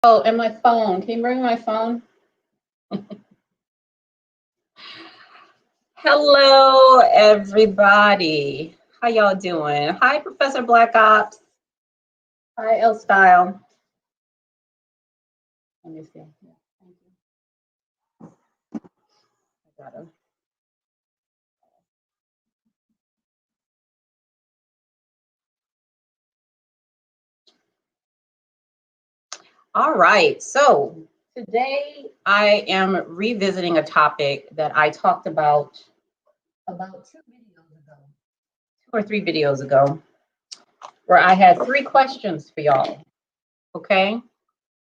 Oh, and my phone. Can you bring my phone? Hello, everybody. How y'all doing? Hi, Professor Black Ops. Hi, L Style. Let me see. Yeah, thank you. I got him. All right. So today I am revisiting a topic that I talked about 2 videos ago, 2 or 3 videos ago, where I had 3 questions for y'all. Okay.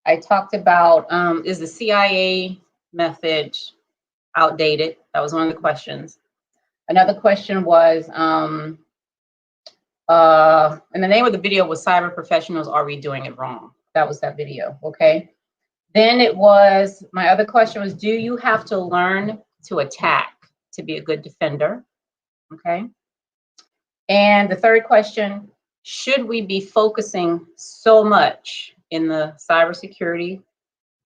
I talked about is the CIA method outdated? That was one of the questions. Another question was, and the name of the video was Cyber Professionals, Are We Doing It Wrong? That was that video, okay? Then it was, my other question was, do you have to learn to attack to be a good defender? Okay. And the third question, should we be focusing so much in the cybersecurity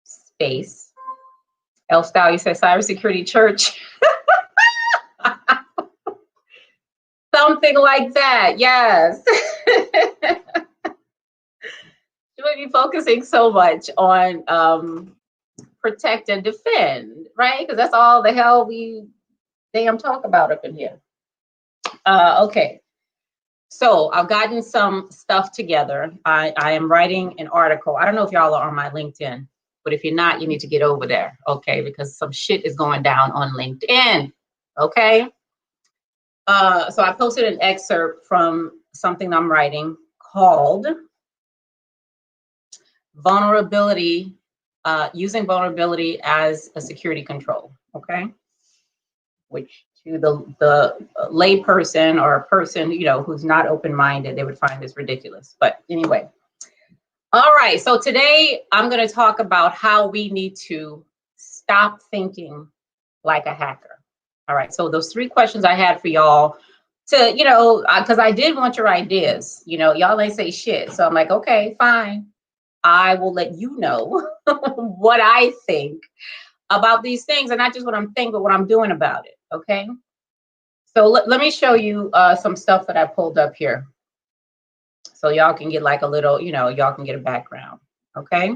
space? L Style, you said cybersecurity church. Something like that, yes. Should we be focusing so much on protect and defend, right? Because that's all the hell we damn talk about up in here. Okay, so I've gotten some stuff together. I am writing an article. I don't know if y'all are on my LinkedIn, but if you're not, you need to get over there, okay? Because some shit is going down on LinkedIn, okay? So I posted an excerpt from something I'm writing called Vulnerability, Using Vulnerability as a Security Control, okay? Which to the lay person or a person, you know, who's not open-minded, they would find this ridiculous. But anyway, all right, so today I'm gonna talk about how we need to stop thinking like a hacker. All right, so those 3 questions I had for y'all to, you know, because I did want your ideas. You know, y'all ain't say shit. So I'm like, okay, fine. I will let you know what I think about these things, and not just what I'm thinking, but what I'm doing about it, okay? So let me show you some stuff that I pulled up here. So y'all can get like a little, you know, y'all can get a background, okay?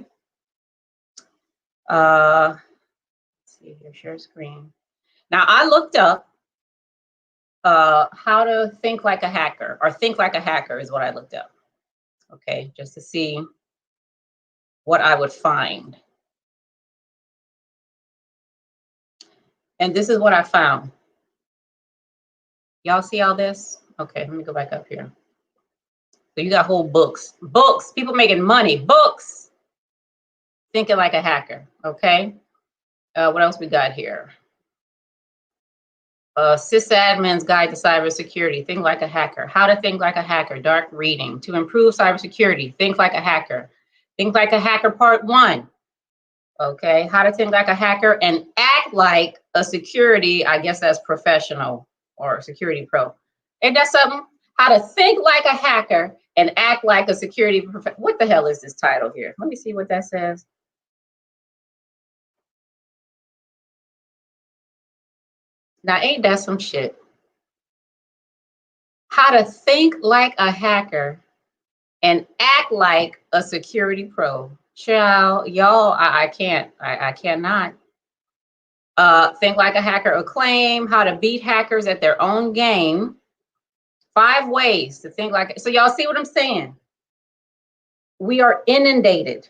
Let's see here, share screen. Now I looked up how to think like a hacker, or think like a hacker is what I looked up, okay? Just to see what I would find. And this is what I found. Y'all see all this? Okay, let me go back up here. So you got whole books, people making money, books, thinking like a hacker, okay? What else we got here? Sysadmin's Guide to Cybersecurity, think like a hacker. How to think like a hacker, dark reading. To improve cybersecurity, think like a hacker. Think like a hacker part 1. Okay, how to think like a hacker and act like a security, I guess that's professional or security pro. Ain't that something? How to think like a hacker and act like a security professional. What the hell is this title here? Let me see what that says. Now, ain't that some shit? How to think like a hacker and act like a security pro. Child, y'all, I cannot. Think like a hacker acclaim, how to beat hackers at their own game. 5 ways to think like, so y'all see what I'm saying? We are inundated.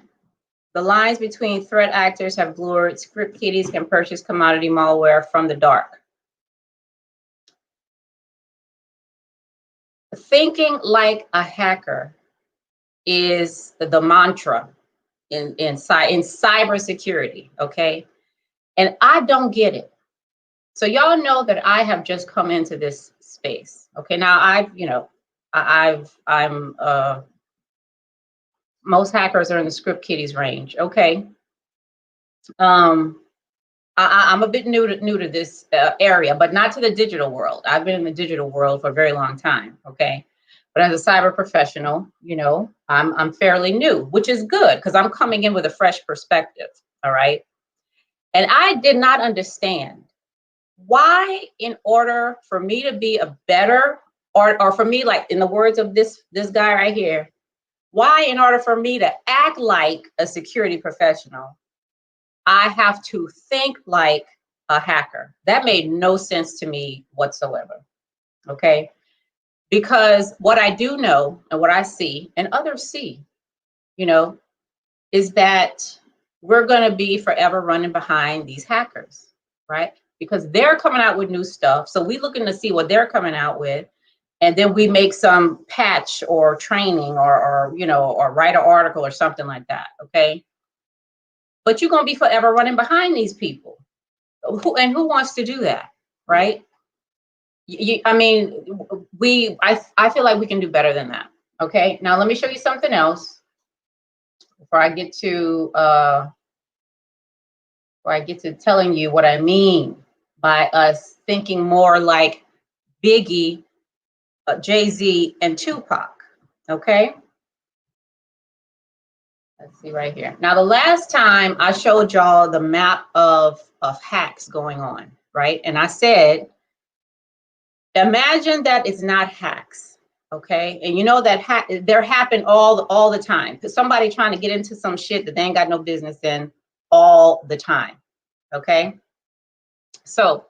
The lines between threat actors have blurred. Script kiddies can purchase commodity malware from the dark. Thinking like a hacker is the mantra in cybersecurity, okay? And I don't get it. So y'all know that I have just come into this space. Okay, now most hackers are in the script kiddies range. Okay, I'm a bit new to this area, but not to the digital world. I've been in the digital world for a very long time. Okay, But as a cyber professional, you know, I'm fairly new, which is good because I'm coming in with a fresh perspective. All right. And I did not understand why, in order for me to be a better, or for me, like in the words of this guy right here, why, in order for me to act like a security professional, I have to think like a hacker. That made no sense to me whatsoever. Okay. Because what I do know and what I see and others see, you know, is that we're going to be forever running behind these hackers, right? Because they're coming out with new stuff. So we looking to see what they're coming out with. And then we make some patch or training or you know, or write an article or something like that. Okay. But you're going to be forever running behind these people. Who wants to do that? Right. I mean, I feel like we can do better than that. Okay. Now let me show you something else before I get to telling you what I mean by us thinking more like Biggie, Jay-Z, and Tupac. Okay. Let's see right here. Now, the last time I showed y'all the map of hacks going on, right? And I said, imagine that it's not hacks, okay? And you know that they're happening all the time. Somebody trying to get into some shit that they ain't got no business in all the time, okay? So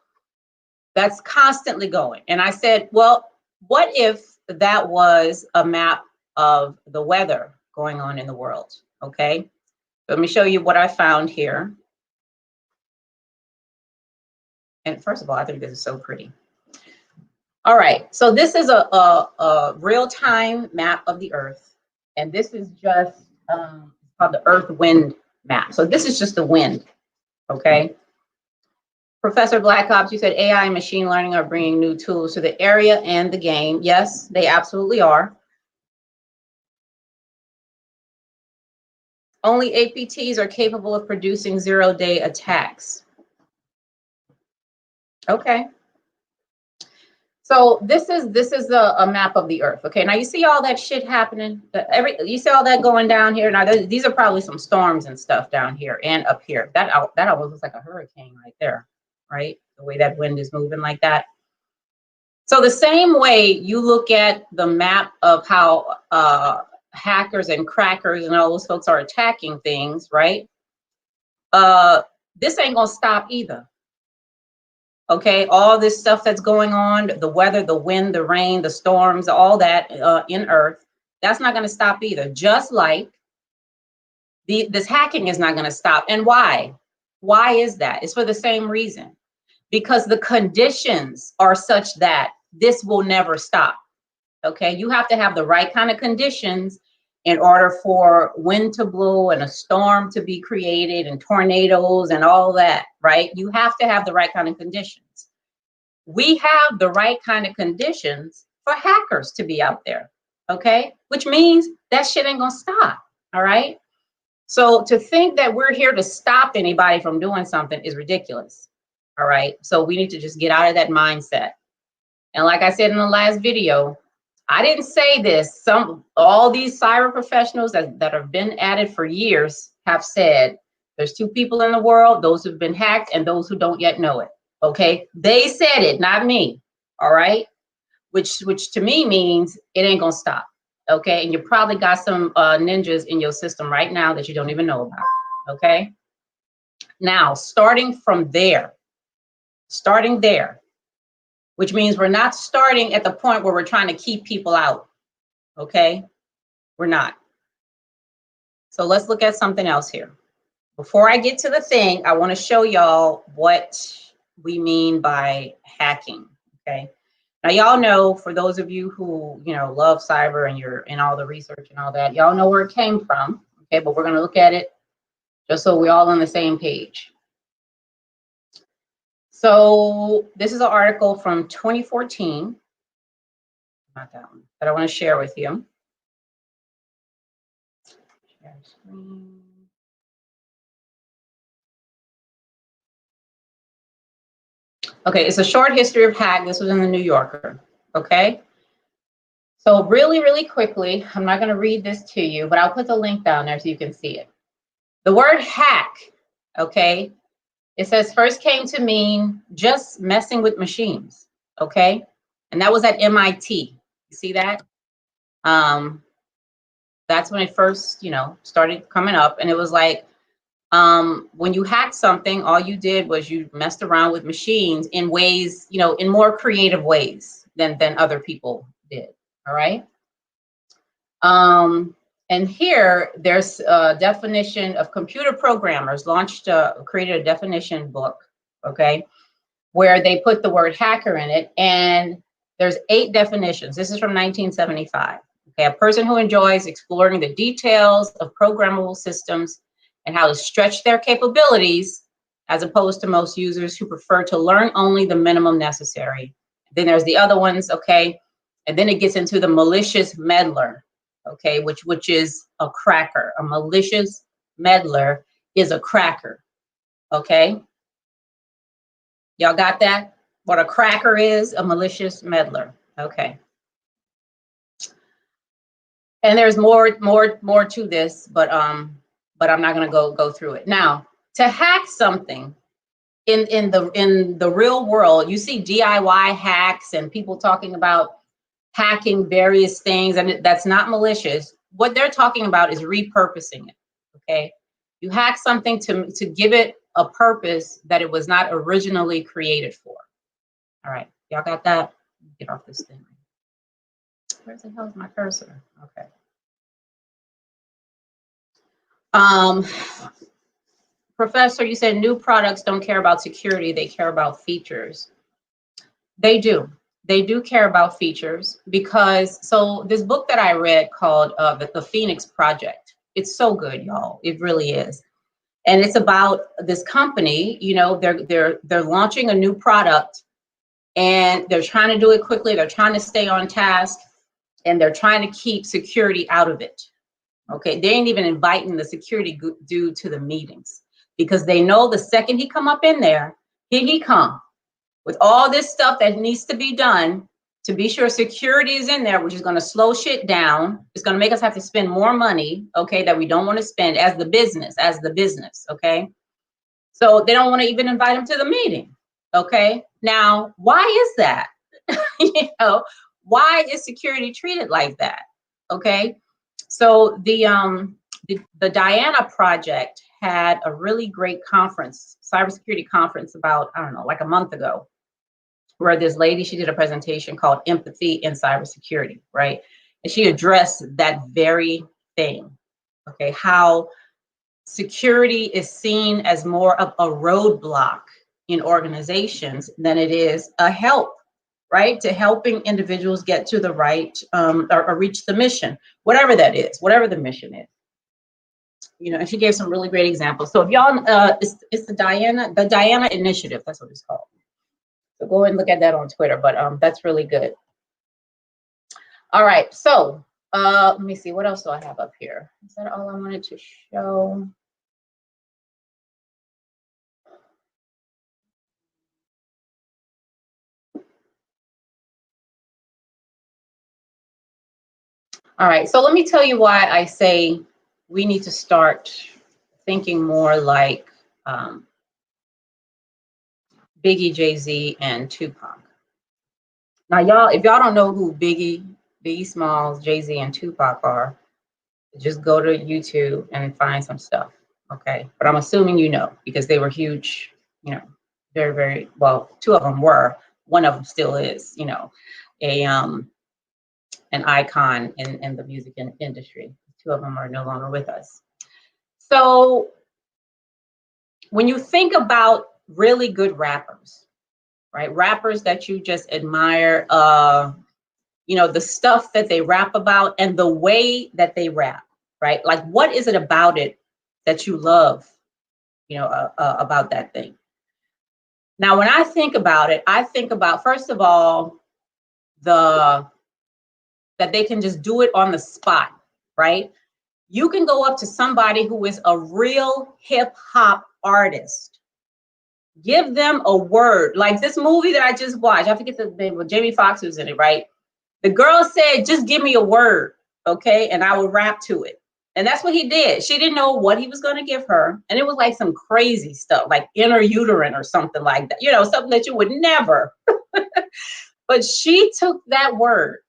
that's constantly going. And I said, well, what if that was a map of the weather going on in the world, okay? Let me show you what I found here. And first of all, I think this is so pretty. All right, so this is a real-time map of the Earth. And this is just called the Earth Wind Map. So this is just the wind, okay? Professor Black Ops, you said AI and machine learning are bringing new tools to the area and the game. Yes, they absolutely are. Only APTs are capable of producing zero-day attacks. Okay. So this is a map of the Earth. Okay. Now you see all that shit happening. You see all that going down here. Now these are probably some storms and stuff down here and up here. That almost looks like a hurricane right there, right? The way that wind is moving like that. So the same way you look at the map of how hackers and crackers and all those folks are attacking things, right? This ain't gonna stop either. Okay, all this stuff that's going on, the weather, the wind, the rain, the storms, all that in Earth, that's not going to stop either. Just like this hacking is not going to stop. And why? Why is that? It's for the same reason. Because the conditions are such that this will never stop. Okay, you have to have the right kind of conditions in order for wind to blow and a storm to be created and tornadoes and all that, right? You have to have the right kind of conditions. We have the right kind of conditions for hackers to be out there, okay? Which means that shit ain't gonna stop, all right? So to think that we're here to stop anybody from doing something is ridiculous, all right? So we need to just get out of that mindset. And like I said in the last video, I didn't say this. All these cyber professionals that have been at it for years have said there's two people in the world, those who've been hacked and those who don't yet know it. Okay, they said it, not me. All right, which to me means it ain't gonna stop. Okay, and you probably got some ninjas in your system right now that you don't even know about. Okay, now starting there, which means we're not starting at the point where we're trying to keep people out. Okay, we're not. So let's look at something else here. Before I get to the thing, I want to show y'all what we mean by hacking. Okay, now y'all know, for those of you who love cyber and you're in all the research and all that, y'all know where it came from. Okay, but we're going to look at it just so we're all on the same page. So this is an article from 2014, not that one, that I want to share with you. Share screen. Okay, it's a short history of hack. This was in the New Yorker. Okay, So really, really quickly, I'm not going to read this to you, but I'll put the link down there so you can see it. The word hack, okay, it says first came to mean just messing with machines, okay? And that was at MIT. You see that? That's when it first, started coming up. And it was like, when you hacked something, all you did was you messed around with machines in ways, in more creative ways than other people did, all right? And here, there's a definition of computer programmers created a definition book, okay, where they put the word hacker in it, and there's 8 definitions. This is from 1975. Okay, a person who enjoys exploring the details of programmable systems and how to stretch their capabilities, as opposed to most users who prefer to learn only the minimum necessary. Then there's the other ones, okay, and then it gets into the malicious meddler, okay, which is a cracker. A malicious meddler is a cracker, okay? Y'all got that? What a cracker is? A malicious meddler, okay. And there's more to this, but I'm not gonna go through it. Now, to hack something in the real world, you see DIY hacks and people talking about hacking various things, and that's not malicious. What they're talking about is repurposing it, okay? You hack something to give it a purpose that it was not originally created for. All right, y'all got that? Get off this thing. Where the hell is my cursor? Okay. Professor, you said new products don't care about security, they care about features. They do. They do care about features because, so this book that I read called The Phoenix Project, it's so good, y'all. It really is. And it's about this company, they're launching a new product and they're trying to do it quickly. They're trying to stay on task and they're trying to keep security out of it. Okay, they ain't even inviting the security dude to the meetings because they know the second he come up in there, here he come with all this stuff that needs to be done to be sure security is in there, which is going to slow shit down. It's going to make us have to spend more money, okay, that we don't want to spend as the business, okay? So they don't want to even invite him to the meeting, okay? Now, why is that? Why is security treated like that, okay? So the Diana Project had a really great conference, cybersecurity conference about, I don't know, like a month ago, where this lady, she did a presentation called Empathy in Cybersecurity, right? And she addressed that very thing, okay? How security is seen as more of a roadblock in organizations than it is a help, right? To helping individuals get to the right, or reach the mission, whatever that is, whatever the mission is. And she gave some really great examples. So if y'all, it's the Diana Initiative, that's what it's called. So go and look at that on Twitter, but that's really good. All right, so let me see, what else do I have up here? Is that all I wanted to show? All right, so let me tell you why I say we need to start thinking more like Biggie, Jay-Z, and Tupac. Now, y'all, if y'all don't know who Biggie Smalls, Jay-Z, and Tupac are, just go to YouTube and find some stuff, okay? But I'm assuming you know, because they were huge, very, very, well, 2 of them were, one of them still is, an icon in the music industry. 2 of them are no longer with us. So when you think about really good rappers, right? Rappers that you just admire, the stuff that they rap about and the way that they rap, right? Like, what is it about it that you love, about that thing? Now, when I think about it, I think about, first of all, that they can just do it on the spot, right? You can go up to somebody who is a real hip hop artist, give them a word, like this movie that I just watched. I forget the name, but Jamie Foxx was in it, right? The girl said, just give me a word, okay, and I will rap to it. And that's what he did. She didn't know what he was going to give her. And it was like some crazy stuff, like inner uterine or something like that, you know, something that you would never. But she took that word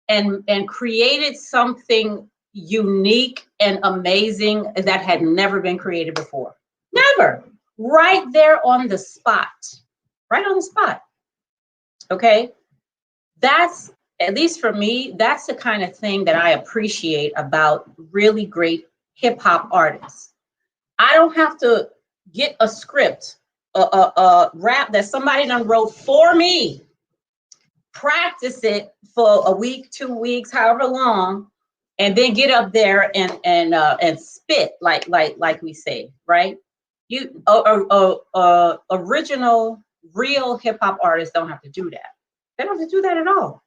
and created something unique and amazing that had never been created before. Never. Right there on the spot. Right on the spot. Okay. That's, at least for me, that's the kind of thing that I appreciate about really great hip hop artists. I don't have to get a script, a rap that somebody done wrote for me, practice it for a week, 2 weeks, however long, and then get up there and spit like we say, right? You original real hip hop artists don't have to do that. They don't have to do that at all.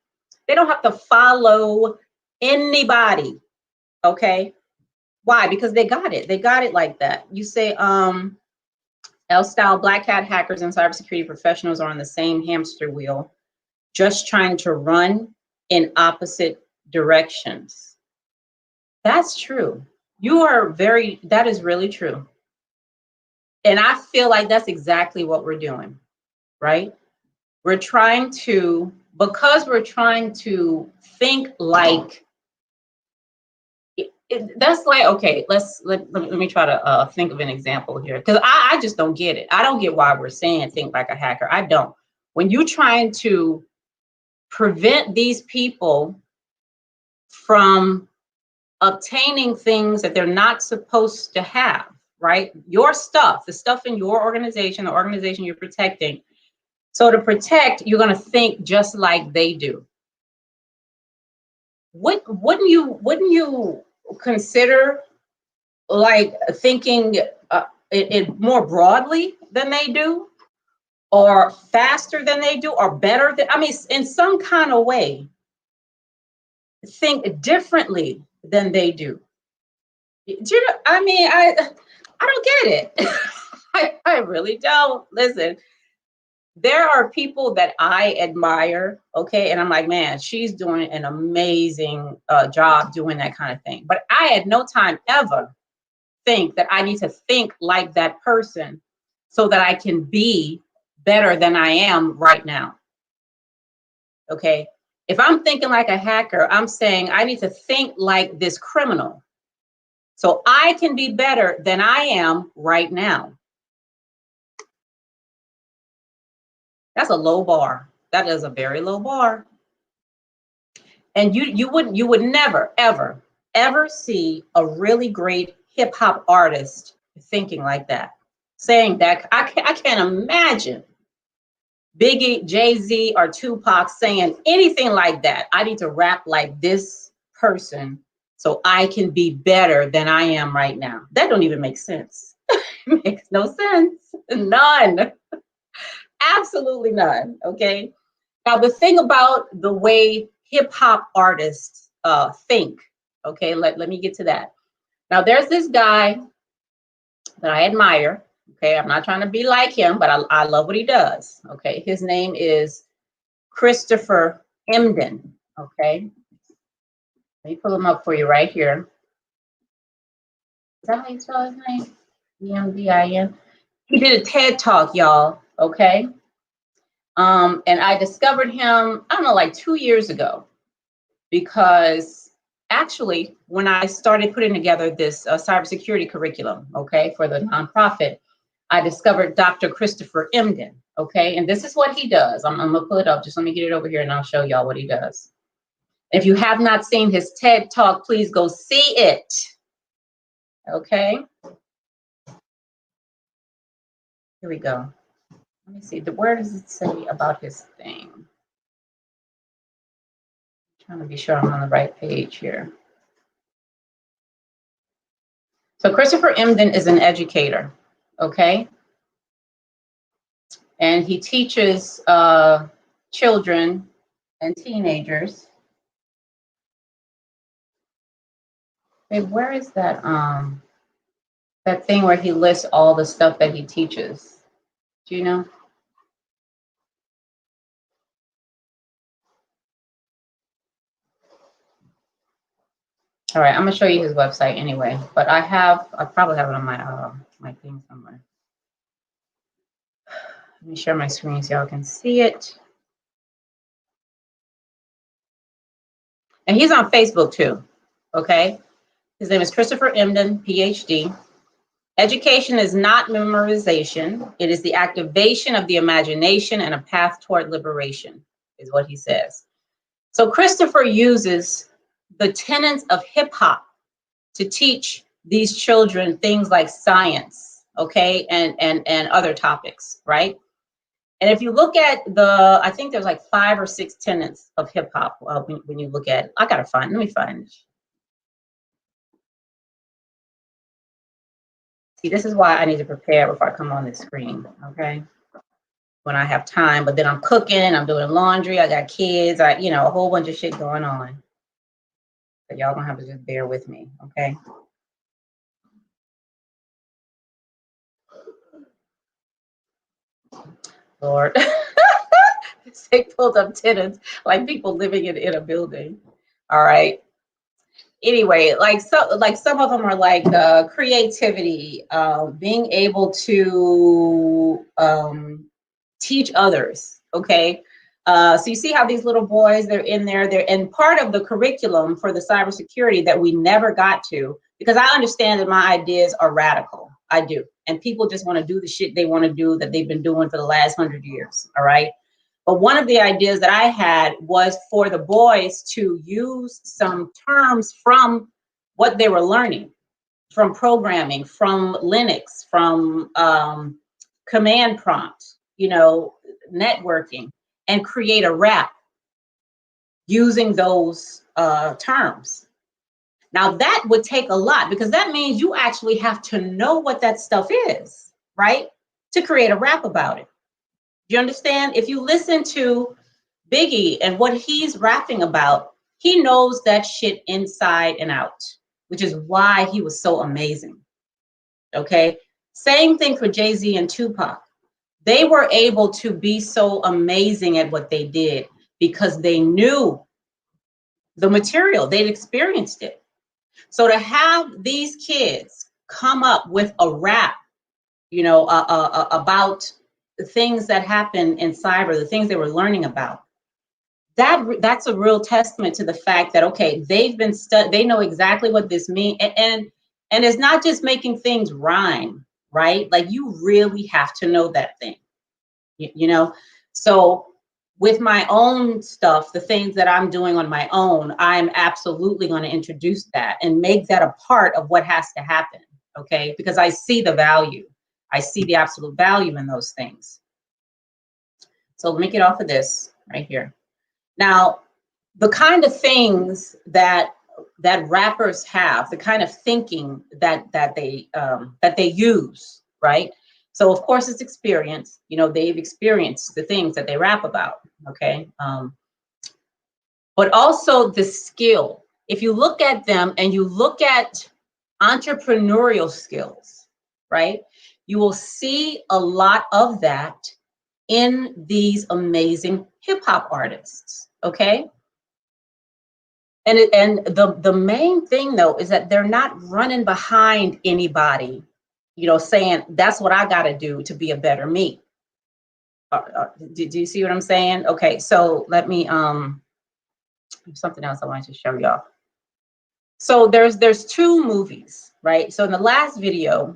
They don't have to follow anybody. Okay. Why? Because they got it. They got it like that. You say, L-style black hat hackers and cybersecurity professionals are on the same hamster wheel, just trying to run in opposite directions. That's true. That is really true. And I feel like that's exactly what we're doing, right? We're trying to, because we're trying to think like, that's like, okay, let me try to think of an example here, because I just don't get it. I don't get why we're saying think like a hacker. I don't. When you're trying to prevent these people from obtaining things that they're not supposed to have, right? Your stuff, the stuff in your organization, the organization you're protecting. So to protect, you're going to think just like they do. Wouldn't you consider like thinking it more broadly than they do, or faster than they do, or better than, I mean, in some kind of way, think differently than they do. Do you know, I mean, I don't get it. I really don't. Listen, there are people that I admire, okay, and I'm like, man, she's doing an amazing job doing that kind of thing. But I at no time ever think that I need to think like that person so that I can be better than I am right now. Okay, if I'm thinking like a hacker, I'm saying I need to think like this criminal so I can be better than I am right now. That's a low bar. That is a very low bar. And you would never, ever see a really great hip hop artist thinking like that, saying that. I can't imagine Biggie, Jay-Z, or Tupac saying anything like that. I need to rap like this person so I can be better than I am right now. That don't even make sense. It makes no sense. None. Absolutely none. Okay. Now, the thing about the way hip hop artists think, okay, let me get to that. Now, there's this guy that I admire. Okay, I'm not trying to be like him, but I love what he does. Okay, his name is Christopher Emdin. Okay, let me pull him up for you right here. Is that how you spell his name? Emdin. He did a TED Talk, y'all. Okay. And I discovered him, I don't know, like 2 years ago, because actually, when I started putting together this cybersecurity curriculum, okay, for the nonprofit, I discovered Dr. Christopher Emdin, okay, and this is what he does. I'm gonna pull it up. Just let me get it over here, and I'll show y'all what he does. If you have not seen his TED Talk, please go see it, okay. Here we go. Let me see. Where does it say about his thing? I'm trying to be sure I'm on the right page here. So Christopher Emdin is an educator, okay? And he teaches children and teenagers. Hey, where is that that thing where he lists all the stuff that he teaches? Do you know? All right, I'm gonna show you his website anyway, but I probably have it on my my thing somewhere. Let me share my screen so y'all can see it. And he's on Facebook too, okay? His name is Christopher Emdin, PhD. Education is not memorization. It is the activation of the imagination and a path toward liberation, is what he says. So Christopher uses the tenets of hip hop to teach these children things like science, okay, and other topics, right? And if you look at I think there's like 5 or 6 tenets of hip hop when you look at it. Let me find it. See, this is why I need to prepare before I come on this screen, okay? When I have time, but then I'm cooking, I'm doing laundry, I got kids, a whole bunch of shit going on. So y'all gonna have to just bear with me, okay? Lord. They pulled up tenants like people living in a building. All right. Anyway, like some of them are like creativity, being able to teach others. Okay. So you see how these little boys, they're in there, they're in part of the curriculum for the cybersecurity that we never got to, because I understand that my ideas are radical. I do. And people just want to do the shit they want to do that they've been doing for the last 100 years. All right. But one of the ideas that I had was for the boys to use some terms from what they were learning, from programming, from Linux, from command prompt, networking, and create a rap using those terms. Now that would take a lot, because that means you actually have to know what that stuff is, right? To create a rap about it. Do you understand? If you listen to Biggie and what he's rapping about, he knows that shit inside and out, which is why he was so amazing. Okay. Same thing for Jay-Z and Tupac. They were able to be so amazing at what they did because they knew the material, they'd experienced it. So to have these kids come up with a rap, about the things that happen in cyber, the things they were learning about, that's a real testament to the fact that, okay, they've been they know exactly what this means, and it's not just making things rhyme, right? Like you really have to know that thing, so with my own stuff, the things that I'm doing on my own, I'm absolutely going to introduce that and make that a part of what has to happen, okay? Because I see the value. I see the absolute value in those things. So let me get off of this right here. Now, the kind of things that rappers have, the kind of thinking that they use, right? So of course it's experience. They've experienced the things that they rap about, okay? But also the skill. If you look at them and you look at entrepreneurial skills, right? You will see a lot of that in these amazing hip hop artists, okay? And the main thing though is that they're not running behind anybody, saying that's what I got to do to be a better me. Do you see what I'm saying? Okay, so let me something else I wanted to show y'all. So there's 2 movies, right? So in the last video,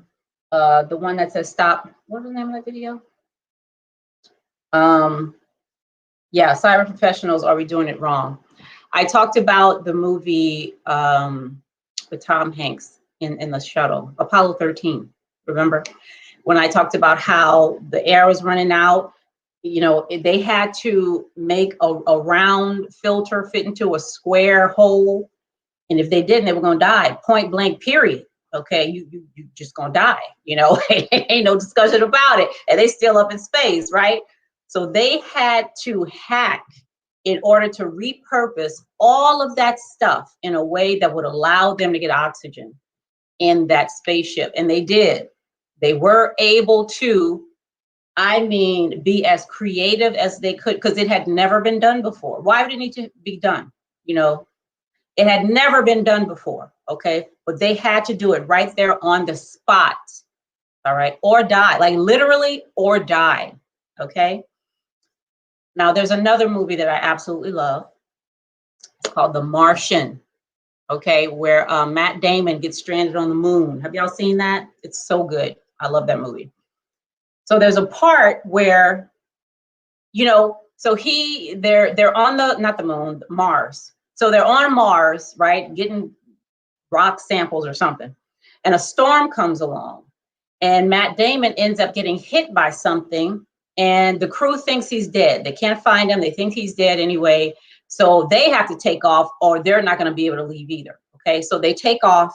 the one that says stop, what was the name of that video? Yeah, cyber professionals, are we doing it wrong? I talked about the movie with Tom Hanks in the shuttle, Apollo 13. Remember when I talked about how the air was running out? They had to make a round filter fit into a square hole, and if they didn't, they were going to die. Point blank. Period. Okay, you just gonna die. Ain't no discussion about it. And they still up in space, right? So they had to hack in order to repurpose all of that stuff in a way that would allow them to get oxygen in that spaceship. And they did. They were able to, be as creative as they could, because it had never been done before. Why would it need to be done? It had never been done before, okay? But they had to do it right there on the spot, all right? Or die, like literally, or die, okay? Now, there's another movie that I absolutely love called The Martian, okay? Where Matt Damon gets stranded on the moon. Have y'all seen that? It's so good. I love that movie. So there's a part where, you know, so they're on the, not the moon, Mars. So they're on Mars, right? Getting rock samples or something. And a storm comes along. And Matt Damon ends up getting hit by something. And the crew thinks he's dead. They can't find him. They think he's dead anyway. So they have to take off or they're not going to be able to leave either. Okay. So they take off.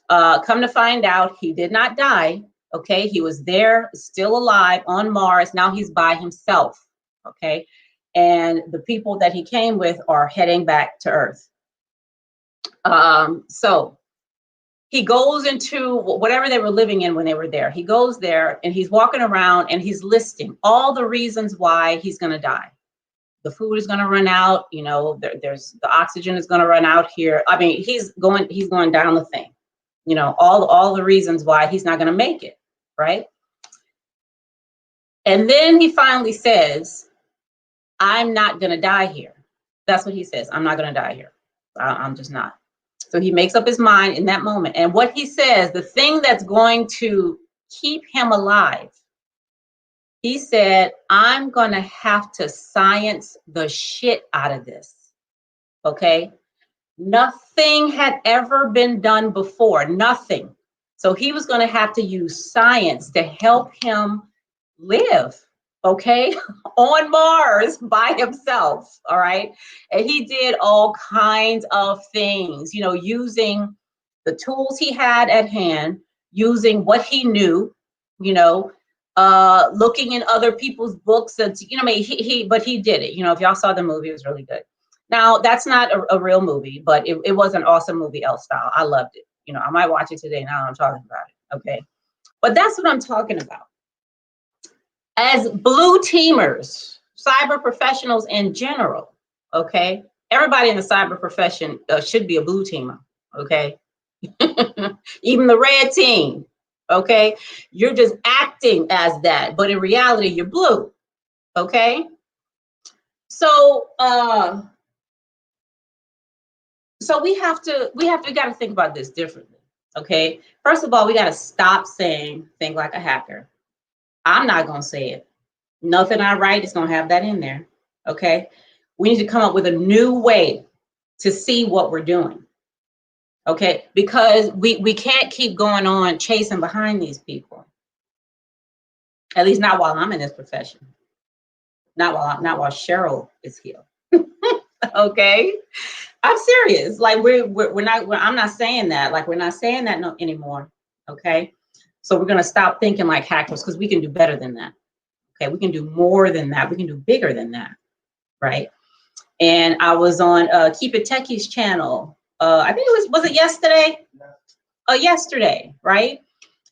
Come to find out, he did not die. Okay. He was there, still alive on Mars. Now he's by himself. Okay. And the people that he came with are heading back to Earth. So he goes into whatever they were living in when they were there. He goes there and he's walking around and he's listing all the reasons why he's going to die. The food is going to run out. You know, there's the oxygen is going to run out here. I mean, he's going down the thing. You know, all the reasons why he's not going to make it, right? And then he finally says, I'm not going to die here. That's what he says. I'm not going to die here. I'm just not. So he makes up his mind in that moment. And what he says, the thing that's going to keep him alive, he said, I'm going to have to science the shit out of this. Okay? Nothing had ever been done before. Nothing. So he was going to have to use science to help him live, okay, on Mars by himself, all right? And he did all kinds of things, you know, using the tools he had at hand, using what he knew, you know, looking in other people's books, and, you know, I mean, but he did it. You know, if y'all saw the movie, it was really good. Now, that's not a real movie, but it was an awesome movie, L Style. I loved it. You know, I might watch it today now I'm talking about it, okay? But that's what I'm talking about. As blue teamers, cyber professionals in general, okay? Everybody in the cyber profession should be a blue teamer, okay? Even the red team, okay? You're just acting as that, but in reality, you're blue, okay? So, we got to think about this differently, okay? First of all, we got to stop saying think like a hacker. I'm not going to say it. Nothing I write is going to have that in there, okay? We need to come up with a new way to see what we're doing, okay? Because we can't keep going on chasing behind these people. At least not while I'm in this profession. Not while Cheryl is here, okay? I'm serious. Like we're not. I'm not saying that. Like we're not saying that anymore. Okay. So we're gonna stop thinking like hackers because we can do better than that. Okay. We can do more than that. We can do bigger than that. Right. And I was on Keep It Techie's channel. I think it was it yesterday? Yesterday, right?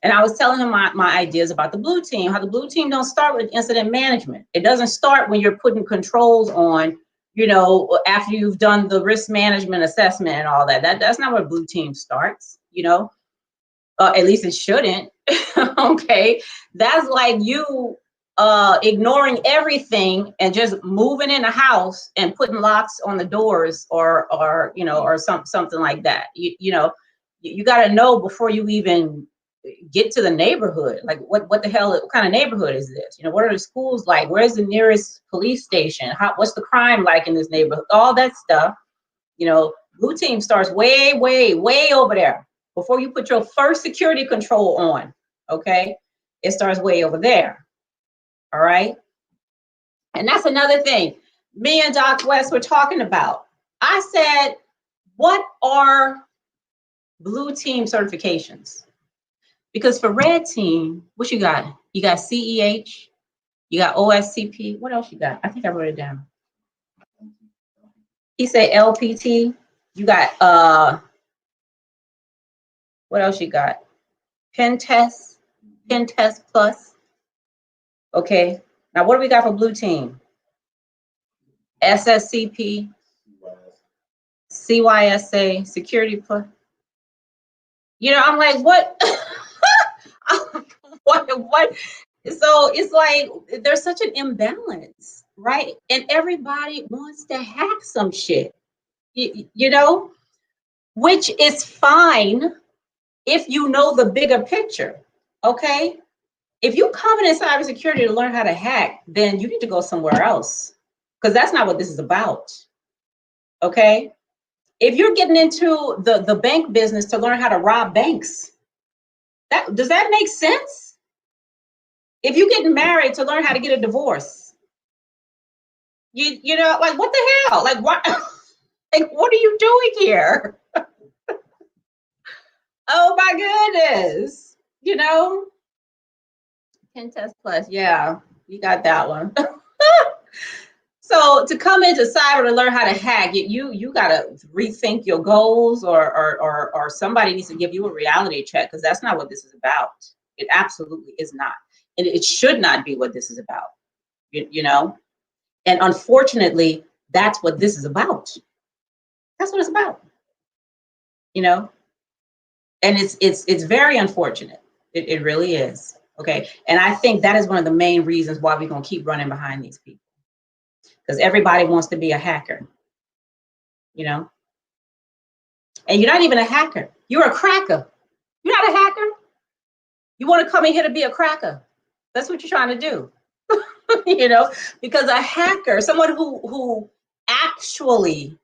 And I was telling him my ideas about the blue team. How the blue team don't start with incident management. It doesn't start when you're putting controls on, you know, after you've done the risk management assessment and all that. That's not where blue team starts, you know, at least it shouldn't. Okay. That's like you ignoring everything and just moving in the house and putting locks on the doors or you know, or something like that. You know, you got to know before you even get to the neighborhood. Like what the hell, what kind of neighborhood is this? You know, what are the schools like? Where's the nearest police station? What's the crime like in this neighborhood? All that stuff. You know, blue team starts way, way, way over there. Before you put your first security control on, okay? It starts way over there. All right. And that's another thing. Me and Doc West were talking about. I said, what are blue team certifications? Because for red team, what you got? You got CEH, you got OSCP. What else you got? I think I wrote it down. He said LPT. You got what else you got? Pen test plus. Okay. Now what do we got for blue team? SSCP, CYSA, security plus. You know, I'm like, what? what? So it's like there's such an imbalance, right? And everybody wants to hack some shit, you know, which is fine if you know the bigger picture, okay? If you come in cybersecurity to learn how to hack, then you need to go somewhere else because that's not what this is about, okay? If you're getting into the bank business to learn how to rob banks, does that make sense? If you're getting married to learn how to get a divorce, you know, like what the hell? Like what? Like what are you doing here? Oh my goodness, you know. 10 test plus, yeah, you got that one. So to come into cyber to learn how to hack, you gotta rethink your goals, or somebody needs to give you a reality check because that's not what this is about. It absolutely is not, and it should not be what this is about. You know, and unfortunately, that's what this is about. That's what it's about. You know, and it's very unfortunate. It really is. Okay, and I think that is one of the main reasons why we're gonna keep running behind these people. Because everybody wants to be a hacker, you know? And you're not even a hacker. You're a cracker. You're not a hacker. You want to come in here to be a cracker. That's what you're trying to do, you know? Because a hacker, someone who actually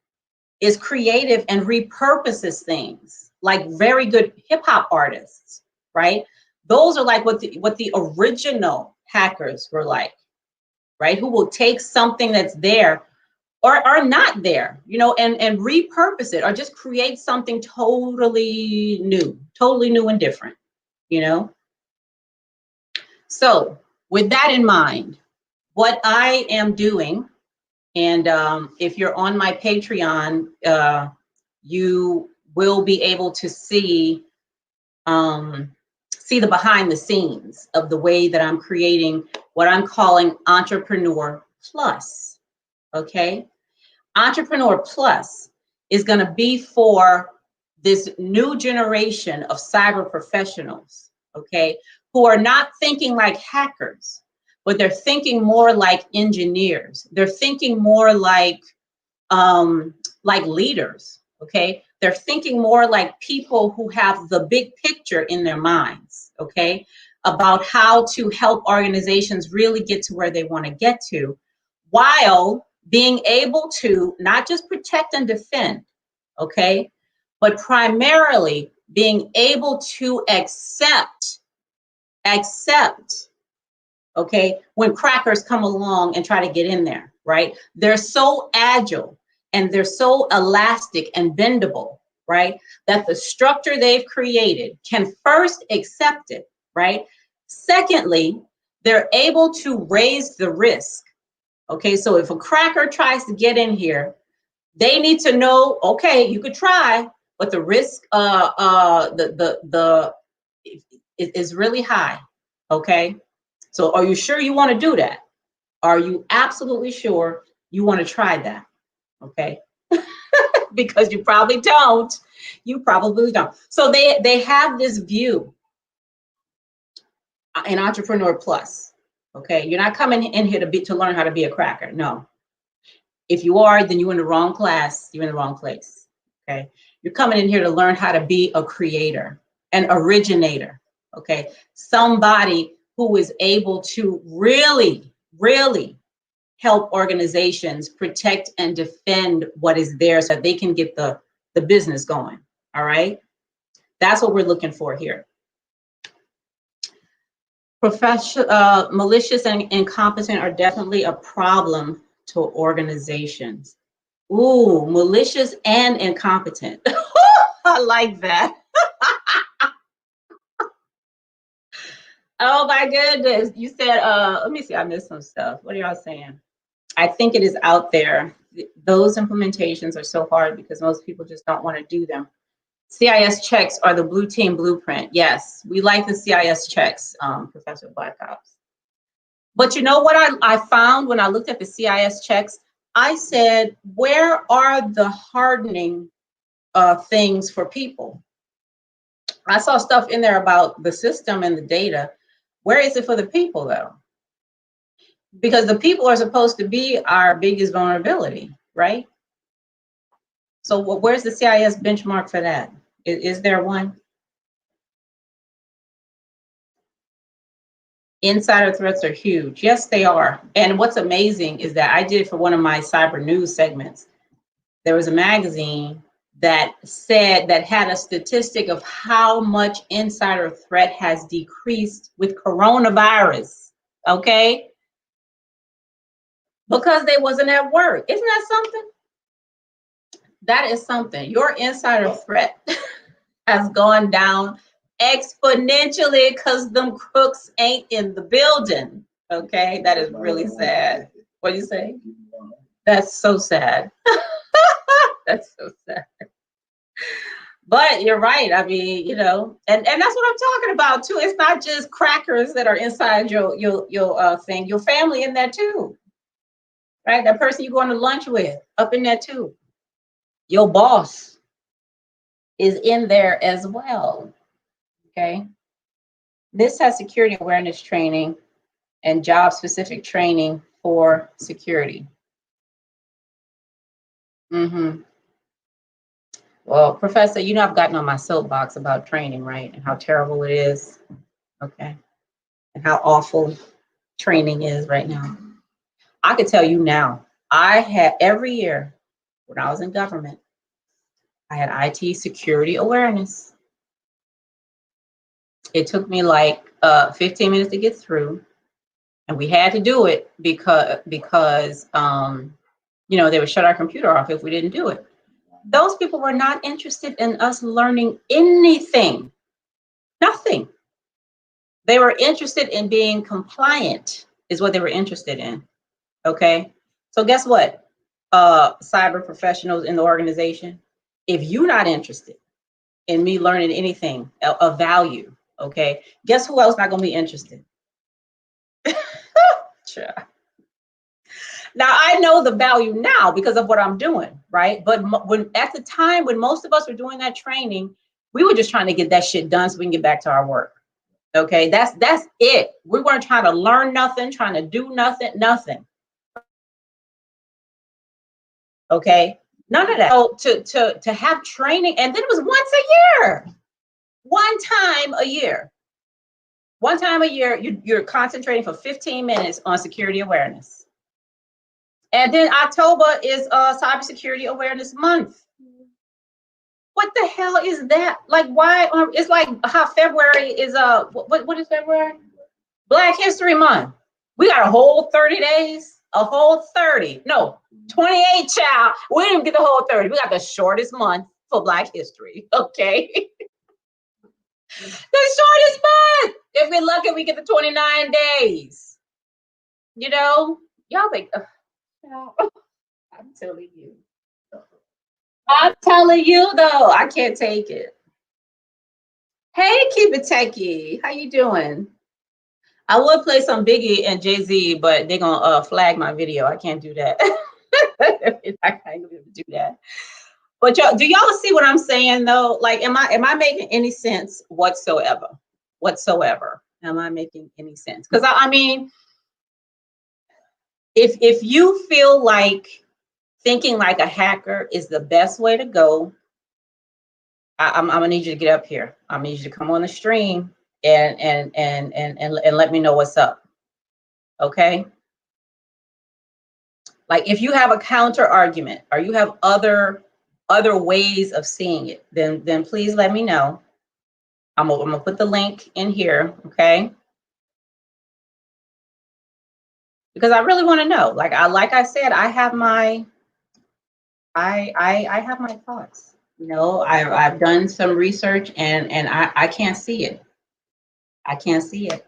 is creative and repurposes things, like very good hip hop artists, right? Those are like what the original hackers were like, right? Who will take something that's there or are not there, you know, and repurpose it or just create something totally new and different, you know? So with that in mind, what I am doing, and if you're on my Patreon, you will be able to see the behind the scenes of the way that I'm creating what I'm calling Entrepreneur Plus, okay? Entrepreneur Plus is going to be for this new generation of cyber professionals, okay, who are not thinking like hackers, but they're thinking more like engineers. They're thinking more like leaders, okay? They're thinking more like people who have the big picture in their minds, okay, about how to help organizations really get to where they want to get to, while being able to not just protect and defend, okay, but primarily being able to accept, okay, when crackers come along and try to get in there, right? They're so agile and they're so elastic and bendable, right? That the structure they've created can first accept it, right? Secondly, they're able to raise the risk. Okay, so if a cracker tries to get in here, they need to know, okay, you could try, but the risk is really high. Okay, so are you sure you want to do that? Are you absolutely sure you want to try that? Okay, because you probably don't. You probably don't. So they have this view in Entrepreneur Plus. Okay, you're not coming in here to learn how to be a cracker. No. If you are, then you're in the wrong class. You're in the wrong place. Okay, you're coming in here to learn how to be a creator, an originator. Okay, somebody who is able to really help organizations protect and defend what is there so that they can get the business going. All right, that's what we're looking for here. Malicious and incompetent are definitely a problem to organizations. Ooh, malicious and incompetent. I like that. Oh my goodness. You said, let me see, I missed some stuff. What are y'all saying? I think it is out there. Those implementations are so hard because most people just don't want to do them. CIS checks are the blue team blueprint. Yes, we like the CIS checks, Professor Black Ops. But you know what I found when I looked at the CIS checks? I said, where are the hardening things for people? I saw stuff in there about the system and the data. Where is it for the people though? Because the people are supposed to be our biggest vulnerability, right? So where's the CIS benchmark for that? Is there one? Insider threats are huge. Yes, they are. And what's amazing is that I did for one of my cyber news segments. There was a magazine that said that had a statistic of how much insider threat has decreased with coronavirus. Okay? Because they wasn't at work. Isn't that something? That is something. Your insider threat has gone down exponentially because them crooks ain't in the building. Okay, that is really sad. What do you say? That's so sad. That's so sad. But you're right. I mean, you know, and that's what I'm talking about too. It's not just crackers that are inside your thing. Your family in there too, right? That person you're going to lunch with up in there too. Your boss is in there as well. Okay. This has security awareness training and job specific training for security. Well, Professor, you know I've gotten on my soapbox about training, right? And how terrible it is. Okay. And how awful training is right now. I could tell you now, I had every year when I was in government, I had IT security awareness. It took me like 15 minutes to get through. And we had to do it because you know, they would shut our computer off if we didn't do it. Those people were not interested in us learning anything, nothing. They were interested in being compliant is what they were interested in, okay? So guess what, cyber professionals in the organization, if you're not interested in me learning anything of value, okay, guess who else not gonna be interested? Sure. Now I know the value now because of what I'm doing, right? But when at the time when most of us were doing that training, we were just trying to get that shit done so we can get back to our work. Okay, that's it. We weren't trying to learn nothing, trying to do nothing. Okay, none of that. So to have training, and then it was once a year, one time a year. One time a year, you're concentrating for 15 minutes on security awareness. And then October is Cybersecurity Awareness Month. What the hell is that? Like, why? It's like how February is what is February? Black History Month. We got a whole 30 days, a whole 30. No, 28, child. We didn't get the whole 30. We got the shortest month for Black History. Okay. The shortest month. If we're lucky, we get the 29 days. You know, y'all think. I'm telling you. I'm telling you though, I can't take it. Hey, Keep It Techie, how you doing? I would play some Biggie and Jay-Z, but they're gonna flag my video. I can't do that. I can't do that. But y'all, do y'all see what I'm saying though? Like, am I making any sense whatsoever? Whatsoever? Am I making any sense? Because I mean, if you feel like thinking like a hacker is the best way to go, I'm gonna need you to get up here. I'm gonna need you to come on the stream and let me know what's up. Okay. Like if you have a counter argument or you have other ways of seeing it, then please let me know. I'm gonna put the link in here, okay? Because I really want to know. Like I said, I have my I have my thoughts. You know, I've done some research and I can't see it. I can't see it.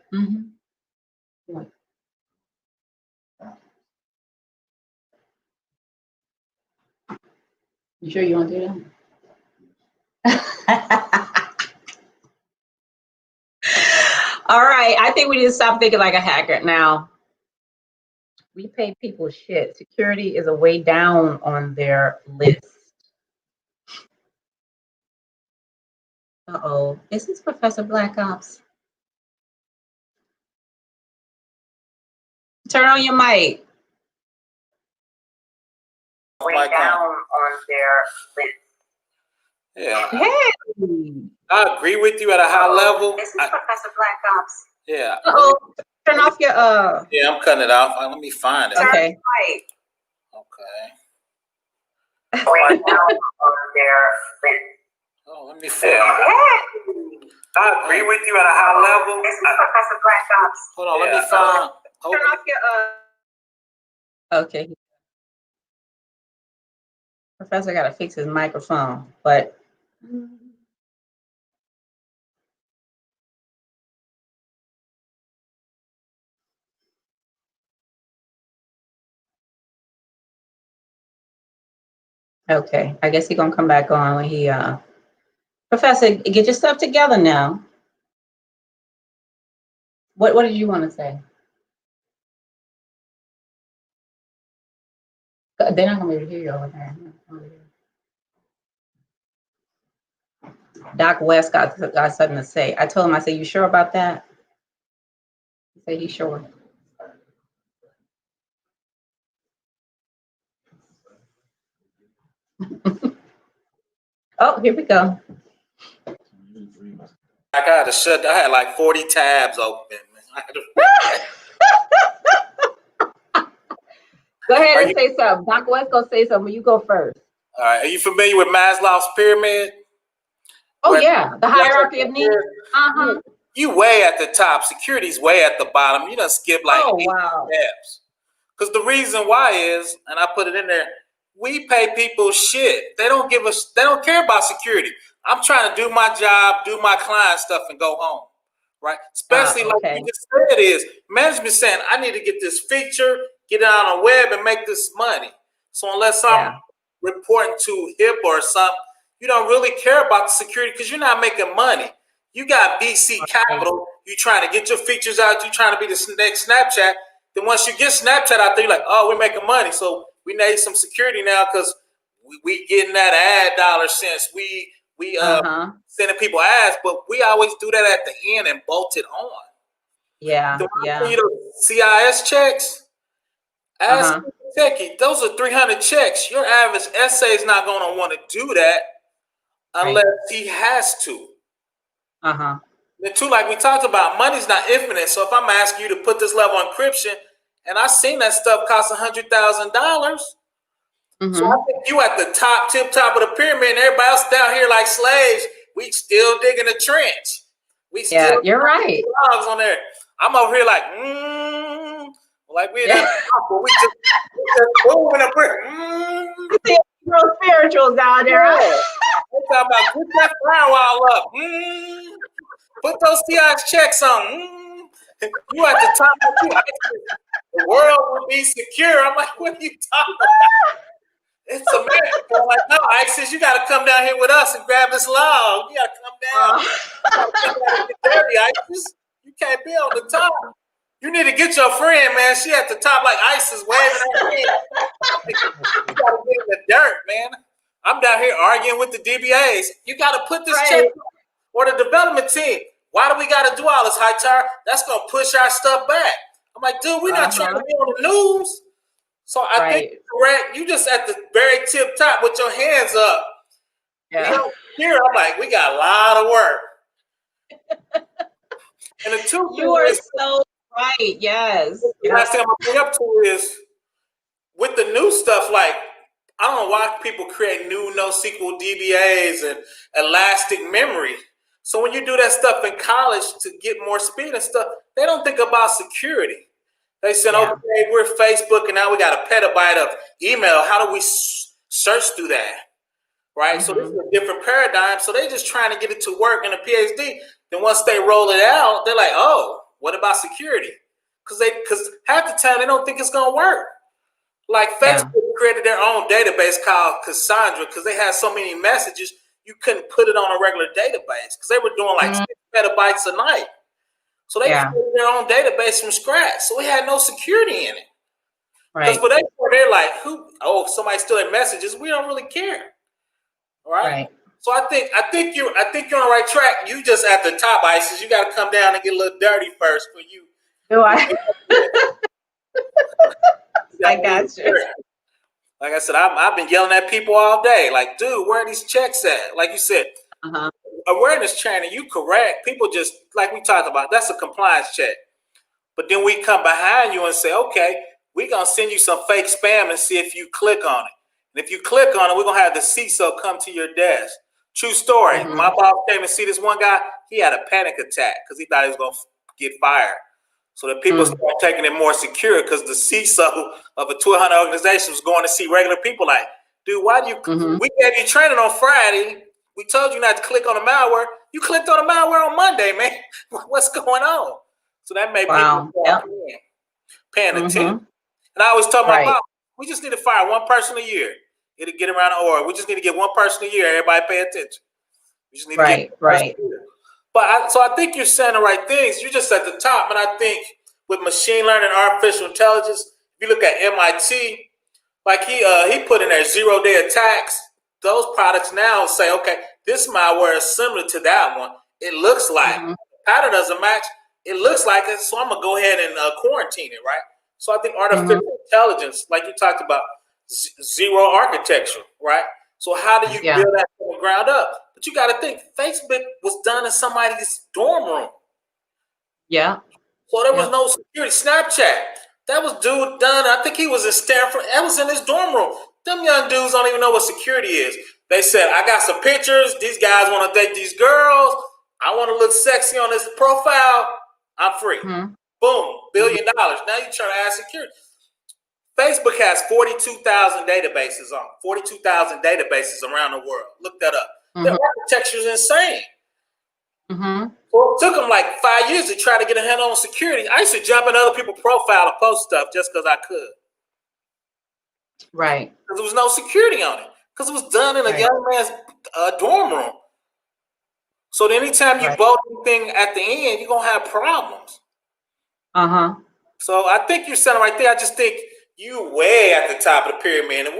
You sure you want to do that? All right, I think we need to stop thinking like a hacker now. We pay people shit. Security is a way down on their list. Uh-oh. Is this Professor Black Ops? Turn on your mic. Way down on their list. Yeah. Hey. I agree with you at a high level. This is Professor Black Ops. Yeah. Uh-oh. Turn off your Yeah, I'm cutting it off. Let me find it. Okay. Okay. Way down on their list. Oh, let me find it. I agree with you at a high level. This is Professor Black Ops. Hold on, let me find. Turn off your Okay. Professor got to fix his microphone, but okay. I guess he's gonna come back on when he Professor, get your stuff together now. What did you want to say? They're not gonna be able to hear you over there. Doc West got something to say. I told him, I said, you sure about that? He said he's sure. Oh, here we go. I got to shut. I had like 40 tabs open. Go ahead and say something. Doc West gonna say something. You go first. All right. Are you familiar with Maslow's pyramid? Oh yeah, the hierarchy of needs. Uh-huh. You way at the top. Security's way at the bottom. You done skip like 8 steps. Because the reason why is, and I put it in there, we pay people shit. They don't give us. They don't care about security. I'm trying to do my job, do my client stuff, and go home. Right? Especially like you just said, is management saying I need to get this feature, get it on the web, and make this money. So unless I'm reporting to HIP or something, you don't really care about the security because you're not making money. You got VC capital. You trying to get your features out. You trying to be the next Snapchat. Then once you get Snapchat out there, you're like, oh, we're making money. So we need some security now because we getting that ad dollar since we sending people ads, but we always do that at the end and bolt it on. Yeah. You know, CIS checks. Ask Techie, those are 300 checks. Your average essay is not going to want to do that unless he has to. The two, like we talked about, money's not infinite. So if I'm asking you to put this level of encryption, and I seen that stuff cost $100,000, so I think you at the tip top of the pyramid, and everybody else down here like slaves. We still digging a trench. We still you're right. Logs on there. I'm over here like, like we're we just moving a brick. Real spirituals down there. We're talking about put that firewall up. Put those CIS checks on. You at the top of the world will be secure. I'm like, what are you talking about? It's America. I'm like, no, ISIS, you got to come down here with us and grab this log. You got to come down. You got to come down and get dirty, ISIS. You can't be on the top. You need to get your friend, man. She at the top like ISIS waving her hand. You got to get in the dirt, man. I'm down here arguing with the DBAs. You got to put this check or the development team. Why do we got to do all this high tire? That's going to push our stuff back. I'm like, dude, we're not trying to be on the news. So I think correct. You just at the very tip top with your hands up. Yeah. Here, I'm like, we got a lot of work. And the two you are so right. Yes. The last thing I'm gonna bring up to is with the new stuff. Like, I don't know why people create new NoSQL DBAs and elastic memory. So when you do that stuff in college to get more speed and stuff, they don't think about security. They said, okay, we're Facebook and now we got a petabyte of email. How do we search through that? Right? So this is a different paradigm. So they just trying to get it to work in a PhD. Then once they roll it out, they're like, oh, what about security? Because half the time they don't think it's going to work. Like Facebook created their own database called Cassandra because they had so many messages, you couldn't put it on a regular database because they were doing like 6 petabytes a night. So they created their own database from scratch. So we had no security in it. Because Right. for they're like, who? Oh, somebody stealing messages. We don't really care, right? Right. So I think you're on the right track. You just at the top, ISIS. You got to come down and get a little dirty first for you. Do I? You I gotta move got you. first. Like I said, I've been yelling at people all day. Like, dude, where are these checks at? Like you said, Uh-huh. awareness training. You correct. People just like we talked about. That's a compliance check. But then we come behind you and say, okay, we're going to send you some fake spam and see if you click on it. And if you click on it, we're going to have the CISO come to your desk. True story. Mm-hmm. My boss came and see this one guy. He had a panic attack because he thought he was going to get fired. So the people started taking it more secure because the CISO of a 200 organization was going to see regular people like, dude, why do you, we gave you training on Friday. We told you not to click on the malware. You clicked on the malware on Monday, man. What's going on? So that made people paying attention. And I always tell my boss, we just need to fire one person a year. It'll get around the org. We just need to get one person a year. Everybody pay attention. We just need to get one person a year. But so I think you're saying the right things. You're just at the top. And I think with machine learning, artificial intelligence, if you look at MIT, like he put in there 0-day attacks. Those products now say, okay, this malware is similar to that one. It looks like the pattern doesn't match. It looks like it, so I'm gonna go ahead and quarantine it, right? So I think artificial intelligence, like you talked about, zero architecture, right? So how do you build that from the ground up? But you got to think, Facebook was done in somebody's dorm room. Yeah. So there was no security. Snapchat, that was done. I think he was in Stanford. That was in his dorm room. Them young dudes don't even know what security is. They said, I got some pictures. These guys want to date these girls. I want to look sexy on this profile. I'm free. Boom, $1 billion. Now you're trying to add security. Facebook has 42,000 databases on 42,000 databases around the world. Look that up. Their architecture is insane. So it took them like 5 years to try to get a handle on security. I used to jump in other people's profile and post stuff just because I could. Right. Because there was no security on it. Because it was done in a young man's dorm room. So anytime you vote anything at the end, you're going to have problems. So I think you're saying right there. I just think you way at the top of the pyramid. And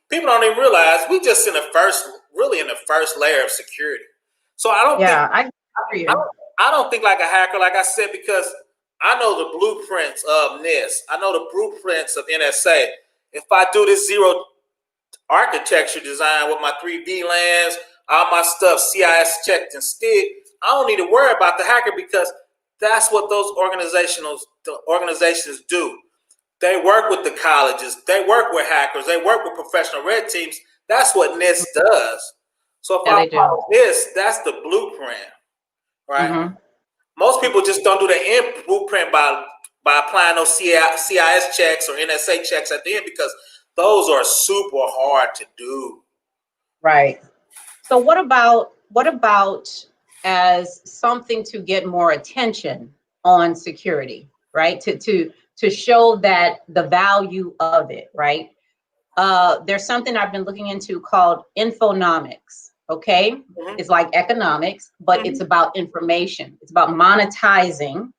people don't even realize we just in the first layer of security. So I don't think I don't think like a hacker, like I said, because I know the blueprints of NIST. I know the blueprints of NSA. If I do this zero architecture design with my 3 VLANs, all my stuff CIS checked and stick, I don't need to worry about the hacker because that's what those organizations do. They work with the colleges. They work with hackers. They work with professional red teams. That's what NIST does. So if I follow this, that's the blueprint, right? Most people just don't do the blueprint by applying those CIS checks or NSA checks at the end because those are super hard to do. Right. So what about as something to get more attention on security, right? To show that the value of it, right? There's something I've been looking into called infonomics. Okay, it's like economics, but it's about information. It's about monetizing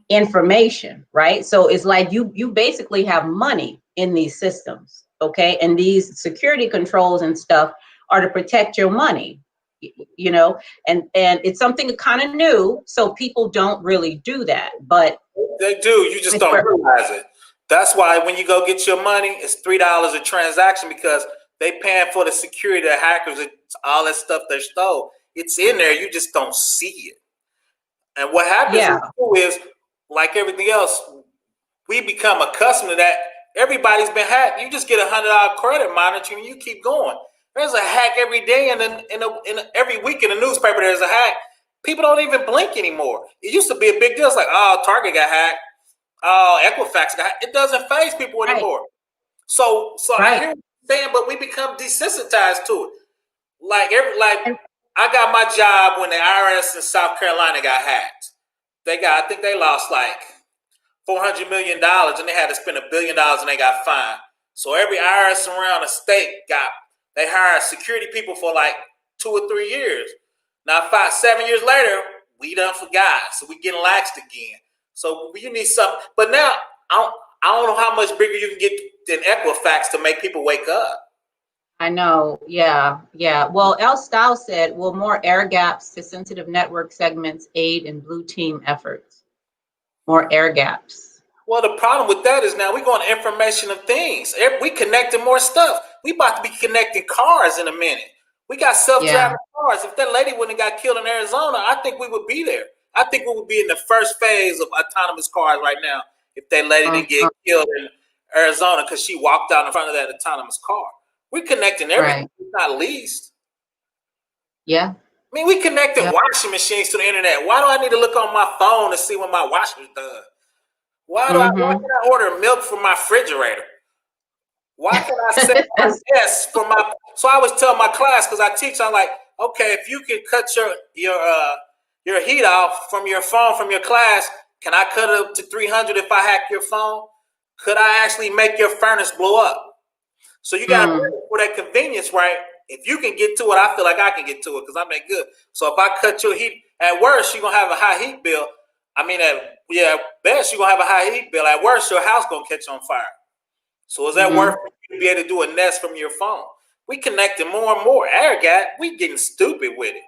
information, right? So it's like you basically have money in these systems, okay? And these security controls and stuff are to protect your money, you know, and it's something kind of new, so people don't really do that, but they do. You just don't realize it. That's why when you go get your money, it's $3 a transaction because they paying for the security, the hackers, all that stuff they stole. It's in there. You just don't see it. And what happens is, like everything else, we become accustomed to that. Everybody's been hacked. You just get $100 credit monitoring, and you keep going. There's a hack every day, and then every week in the newspaper there's a hack. People don't even blink anymore. It used to be a big deal. It's like, oh, Target got hacked. Oh, Equifax got hacked. It doesn't faze people anymore. So I hear what you're saying, but we become desensitized to it. Like I got my job when the IRS in South Carolina got hacked. I think they lost like $400 million, and they had to spend $1 billion, and they got fined. So every IRS around the state they hired security people for like 2 or 3 years. Now 7 years later, we done forgot, so we getting laxed again. So you need something. But now don't know how much bigger you can get than Equifax to make people wake up. I know. Yeah. Well, L. Style said, will more air gaps to sensitive network segments aid in blue team efforts? More air gaps. Well, the problem with that is now we're going to information of things. We connecting more stuff. We about to be connecting cars in a minute. We got self-driving cars. If that lady wouldn't have got killed in Arizona, I think we would be there. I think we would be in the first phase of autonomous cars right now if that lady didn't get killed in Arizona because she walked out in front of that autonomous car. We're connecting everything, not least. Yeah. I mean, we connected washing machines to the internet. Why do I need to look on my phone to see when my washer's done? Why can I order milk from my refrigerator? Why can I set my desk for my? So I always tell my class, because I teach, I'm like, okay, if you can cut your heat off from your phone from your class, can I cut it up to 300 if I hack your phone? Could I actually make your furnace blow up? So you got to for that convenience, right? If you can get to it, I feel like I can get to it because I'm that good. So if I cut your heat, at worst, you're going to have a high heat bill. I mean, at best, you're going to have a high heat bill. At worst, your house going to catch on fire. So is that worth it to be able to do a Nest from your phone? We connecting more and more. Air gap, we getting stupid with it.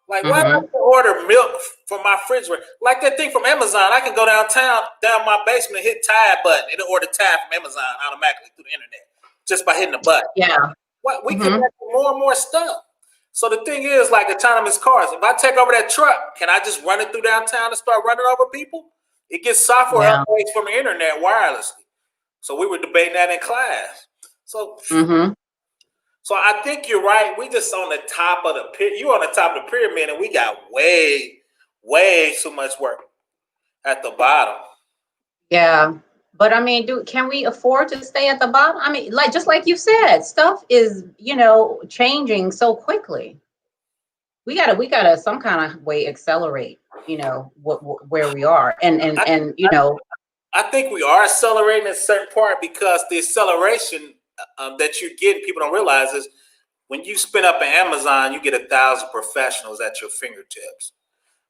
Like, why do I order milk from my refrigerator? Like that thing from Amazon. I can go down my basement, and hit Tide button. It'll order Tide from Amazon automatically through the internet just by hitting the button. Yeah. What we connect more and more stuff. So the thing is, like autonomous cars. If I take over that truck, can I just run it through downtown and start running over people? It gets software updates from the internet wirelessly. So we were debating that in class. So, so I think you're right. We just on the top of the pyramid. You on the top of the pyramid, and we got way, way too much work at the bottom. Yeah. But I mean, can we afford to stay at the bottom? I mean, just like you said, stuff is, changing so quickly. We gotta some kind of way accelerate, where we are. And I think we are accelerating in a certain part because the acceleration that you're getting, people don't realize is when you spin up on Amazon, you get 1,000 professionals at your fingertips.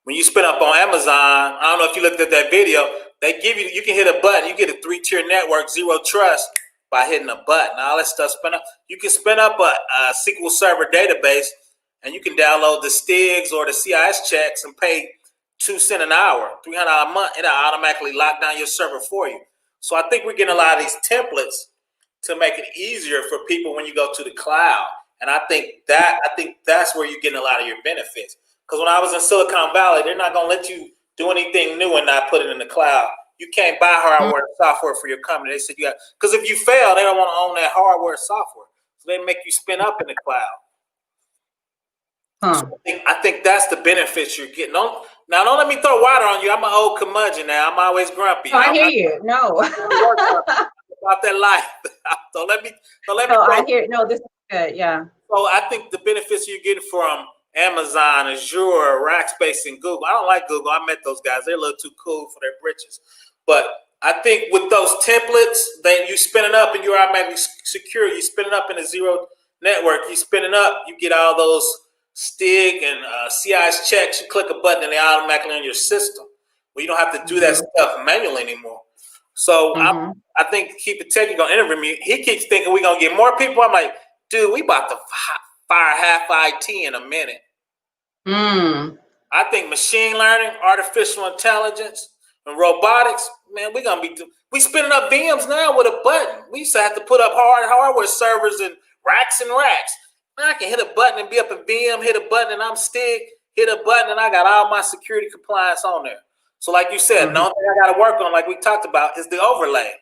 When you spin up on Amazon, I don't know if you looked at that video, they give you can hit a button, you get a 3-tier network, zero trust by hitting a button. All that stuff spin up. You can spin up a SQL Server database and you can download the STIGs or the CIS checks and pay 2 cents an hour, $300 a month, and it'll automatically lock down your server for you. So I think we're getting a lot of these templates to make it easier for people when you go to the cloud. And I think that's where you're getting a lot of your benefits. Because when I was in Silicon Valley, they're not going to let you do anything new and not put it in the cloud. You can't buy hardware and software for your company. They said you got, because if you fail, they don't want to own that hardware and software. So they make you spin up in the cloud. So I think that's the benefits you're getting. Now, don't let me throw water on you. I'm an old curmudgeon now. I'm always grumpy. I hear you. No. About that life. Don't let me. I hear. No, this is good. Yeah. So I think the benefits you're getting from Amazon, Azure, Rackspace, and Google. I don't like Google. I met those guys. They're a little too cool for their britches. But I think with those templates, you spin it up and you're automatically secure. You spin it up in a zero network. You spin it up, you get all those STIG and CIS checks. You click a button and they automatically on your system. Well, you don't have to do that stuff manually anymore. So I think Keep It Tech, you're going to interview me. He keeps thinking we're going to get more people. I'm like, dude, we about to fire half IT in a minute. I think machine learning, artificial intelligence, and robotics, man, we spinning up VMs now with a button. We used to have to put up hardware servers and racks. Now I can hit a button and be up a VM, hit a button and I'm STIG, hit a button and I got all my security compliance on there. So like you said, the only thing I got to work on, like we talked about, is the overlay.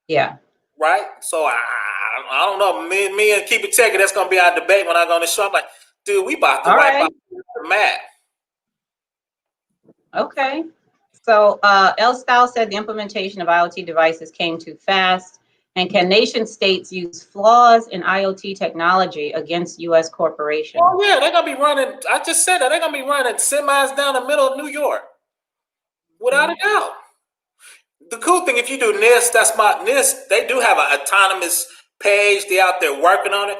Yeah. Right? So I don't know. Me and Keep It Tech, that's going to be our debate when I go on the show. I'm like, dude, we about to wipe out the map. Okay. So L. Style said the implementation of IoT devices came too fast. And can nation states use flaws in IoT technology against U.S. corporations? Oh, yeah, they're going to be running. I just said that. They're going to be running semis down the middle of New York. Without a doubt. The cool thing, if you do NIST, NIST, they do have an autonomous page. They're out there working on it.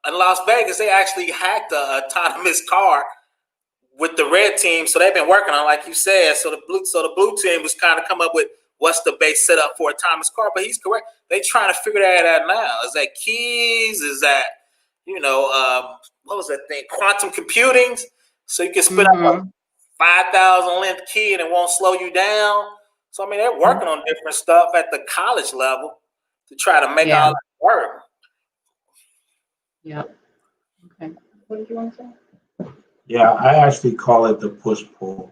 In Las Vegas, they actually hacked an autonomous car with the red team. So they've been working on it, like you said. So the blue team was kind of come up with what's the base setup for autonomous car. But he's correct. They trying to figure that out now. Is that keys? Is that, what was that thing? Quantum computing. So you can spit up a 5,000 length key and it won't slow you down. So, I mean, they're working on different stuff at the college level to try to make all that work. Yeah. Okay. What did you want to say? Yeah, I actually call it the push-pull.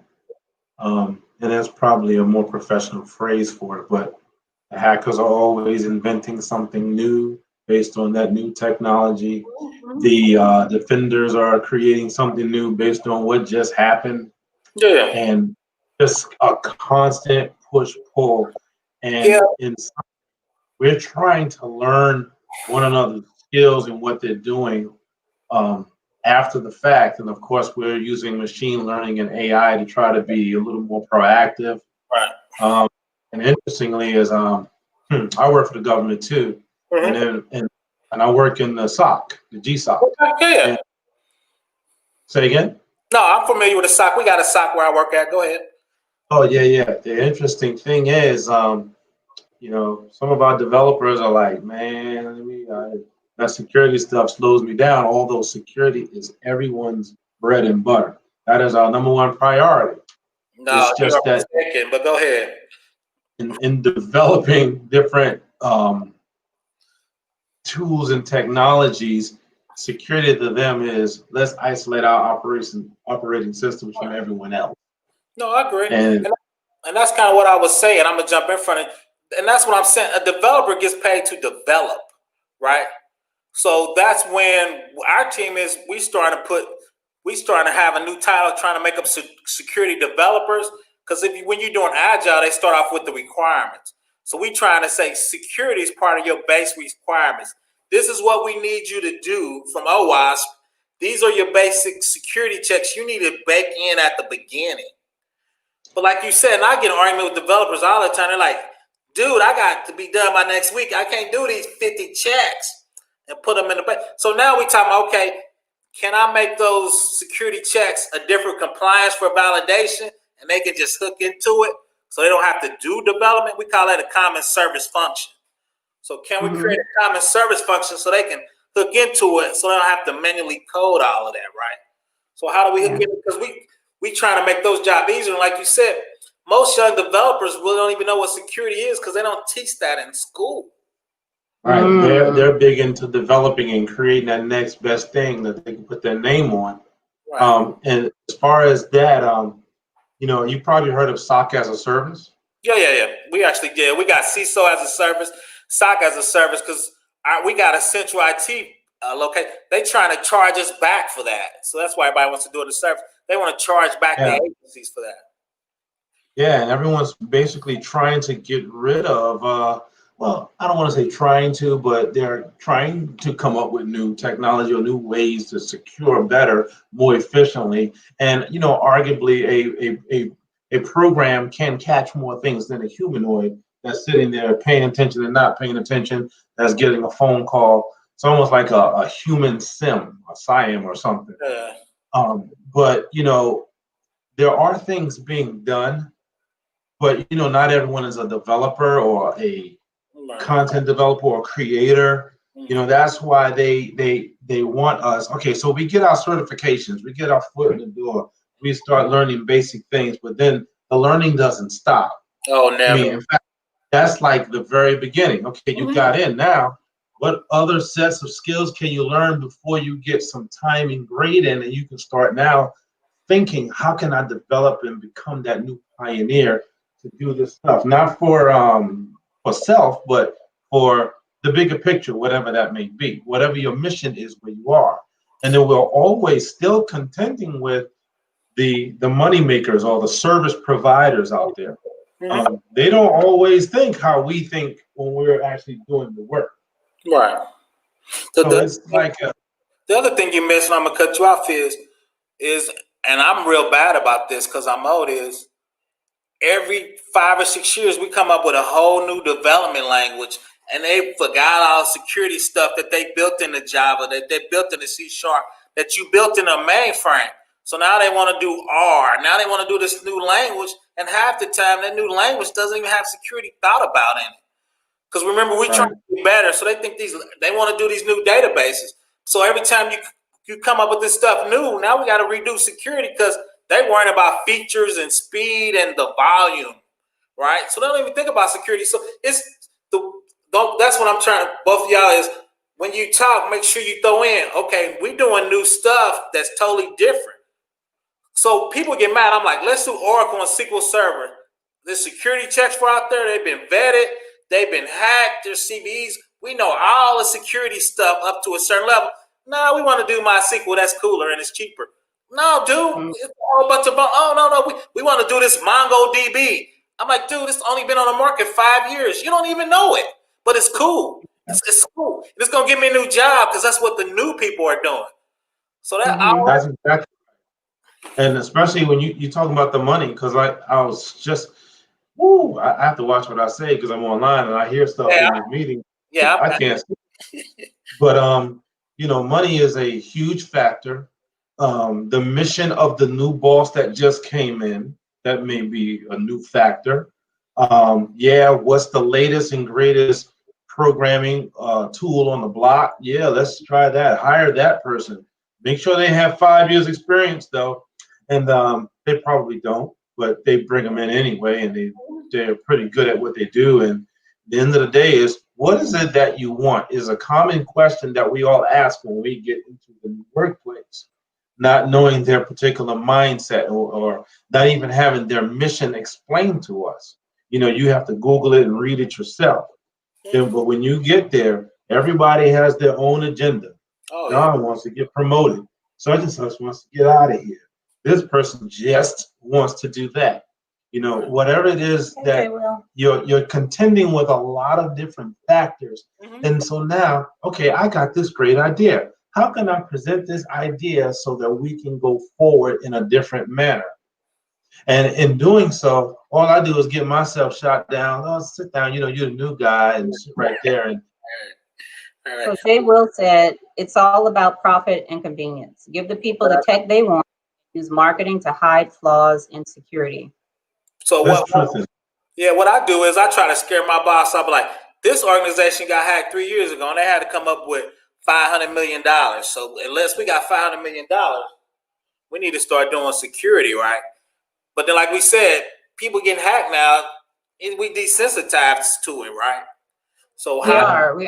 And that's probably a more professional phrase for it, but the hackers are always inventing something new based on that new technology. The defenders are creating something new based on what just happened. Yeah. And just a constant push-pull. And we're trying to learn one another's skills and what they're doing after the fact. And of course, we're using machine learning and AI to try to be a little more proactive. Right. And interestingly, is I work for the government too, and I work in the SOC, the GSOC. Yeah. Say again? No, I'm familiar with the SOC. We got a SOC where I work at. Go ahead. Oh yeah. The interesting thing is, some of our developers are like, man, that security stuff slows me down. Although security is everyone's bread and butter. That is our number one priority. No, it's just that. Mistaken, but go ahead. In developing different tools and technologies, security to them is let's isolate our operating systems from everyone else. No, I agree. And that's kind of what I was saying. I'm going to jump in front of it. And that's what I'm saying. A developer gets paid to develop, right? So that's when our team is, we starting to have a new title trying to make up security developers. Because when you're doing agile, they start off with the requirements. So we trying to say security is part of your base requirements. This is what we need you to do from OWASP. These are your basic security checks you need to bake in at the beginning. But like you said, and I get an argument with developers all the time. They're like, dude, I got to be done by next week. I can't do these 50 checks and put them in the base. So now we talking about, okay, can I make those security checks a different compliance for validation? And they can just hook into it so they don't have to do development. We call that a common service function. So can we create a common service function so they can hook into it so they don't have to manually code all of that, right? So how do we hook into it? Because we trying to make those jobs easier. And like you said, most young developers really don't even know what security is because they don't teach that in school. Right. They're big into developing and creating that next best thing that they can put their name on. Right. And as far as that, you probably heard of SOC as a service. Yeah. We actually did. We got CISO as a service, SOC as a service, because we got a central IT location. They trying to charge us back for that. So that's why everybody wants to do it as a service. They want to charge back the agencies for that. Yeah, and everyone's basically trying to get rid of, I don't want to say trying to, but they're trying to come up with new technology or new ways to secure better, more efficiently. And, arguably a program can catch more things than a humanoid that's sitting there paying attention and not paying attention, that's getting a phone call. It's almost like a human sim, a SIAM or something. But, there are things being done, but, not everyone is a developer or a content developer or creator. That's why they want us. Okay, so we get our certifications, we get our foot in the door, we start learning basic things, but then the learning doesn't stop. Oh, never. I mean, in fact, that's like the very beginning. Okay, you got in now. What other sets of skills can you learn before you get some time and grade in, and you can start now thinking, how can I develop and become that new pioneer to do this stuff? Not for self, but for the bigger picture, whatever that may be, whatever your mission is where you are. And then we're always still contending with the money makers or the service providers out there. They don't always think how we think when we're actually doing the work. Right. So it's like the other thing you missed, and I'm gonna cut you off, is, and I'm real bad about this because I'm old, is every 5 or 6 years we come up with a whole new development language, and they forgot all security stuff that they built in the Java, that they built in the C#, that you built in a mainframe. So now they want to do R. Now they want to do this new language, and half the time that new language doesn't even have security thought about in it. Because remember, we trying to be better, so they think they want to do these new databases. So every time you come up with this stuff new, now we got to redo security because they worrying about features and speed and the volume, right? So they don't even think about security. So that's what I'm trying to, both of y'all, is when you talk, make sure you throw in, okay, we doing new stuff that's totally different. So people get mad. I'm like, let's do Oracle and SQL Server. The security checks were out there. They've been vetted. They've been hacked. There's CVEs. We know all the security stuff up to a certain level. No, we want to do MySQL. That's cooler and it's cheaper. No, dude, it's a whole bunch of, we want to do this MongoDB. I'm like, dude, it's only been on the market 5 years. You don't even know it, but it's cool. It's cool. It's going to give me a new job because that's what the new people are doing. So that's exactly. And especially when you talking about the money, because I was just, I have to watch what I say because I'm online and I hear stuff in this meeting. Yeah, I can't. But money is a huge factor. The mission of the new boss that just came in, that may be a new factor. What's the latest and greatest programming tool on the block? Yeah, let's try that. Hire that person. Make sure they have 5 years experience though. And they probably don't, but they bring them in anyway, and they're pretty good at what they do. And the end of the day is, what is it that you want? Is a common question that we all ask when we get into the workplace, not knowing their particular mindset or not even having their mission explained to us. You have to Google it and read it yourself. But when you get there, everybody has their own agenda. John wants to get promoted. Such and such wants to get out of here. This person just wants to do that. Whatever it is that you're contending with a lot of different factors. And so now, okay, I got this great idea. How can I present this idea so that we can go forward in a different manner? And in doing so, all I do is get myself shot down. Oh, sit down, you're the new guy, and sit right there. And so Jay Will said, it's all about profit and convenience. Give the people the tech they want. Use marketing to hide flaws in security. So what I do is I try to scare my boss up. Like, this organization got hacked 3 years ago, and they had to come up with $500 million. So unless we got $500 million, we need to start doing security, right? But then, like we said, people getting hacked now, we desensitized to it, right? So we absolutely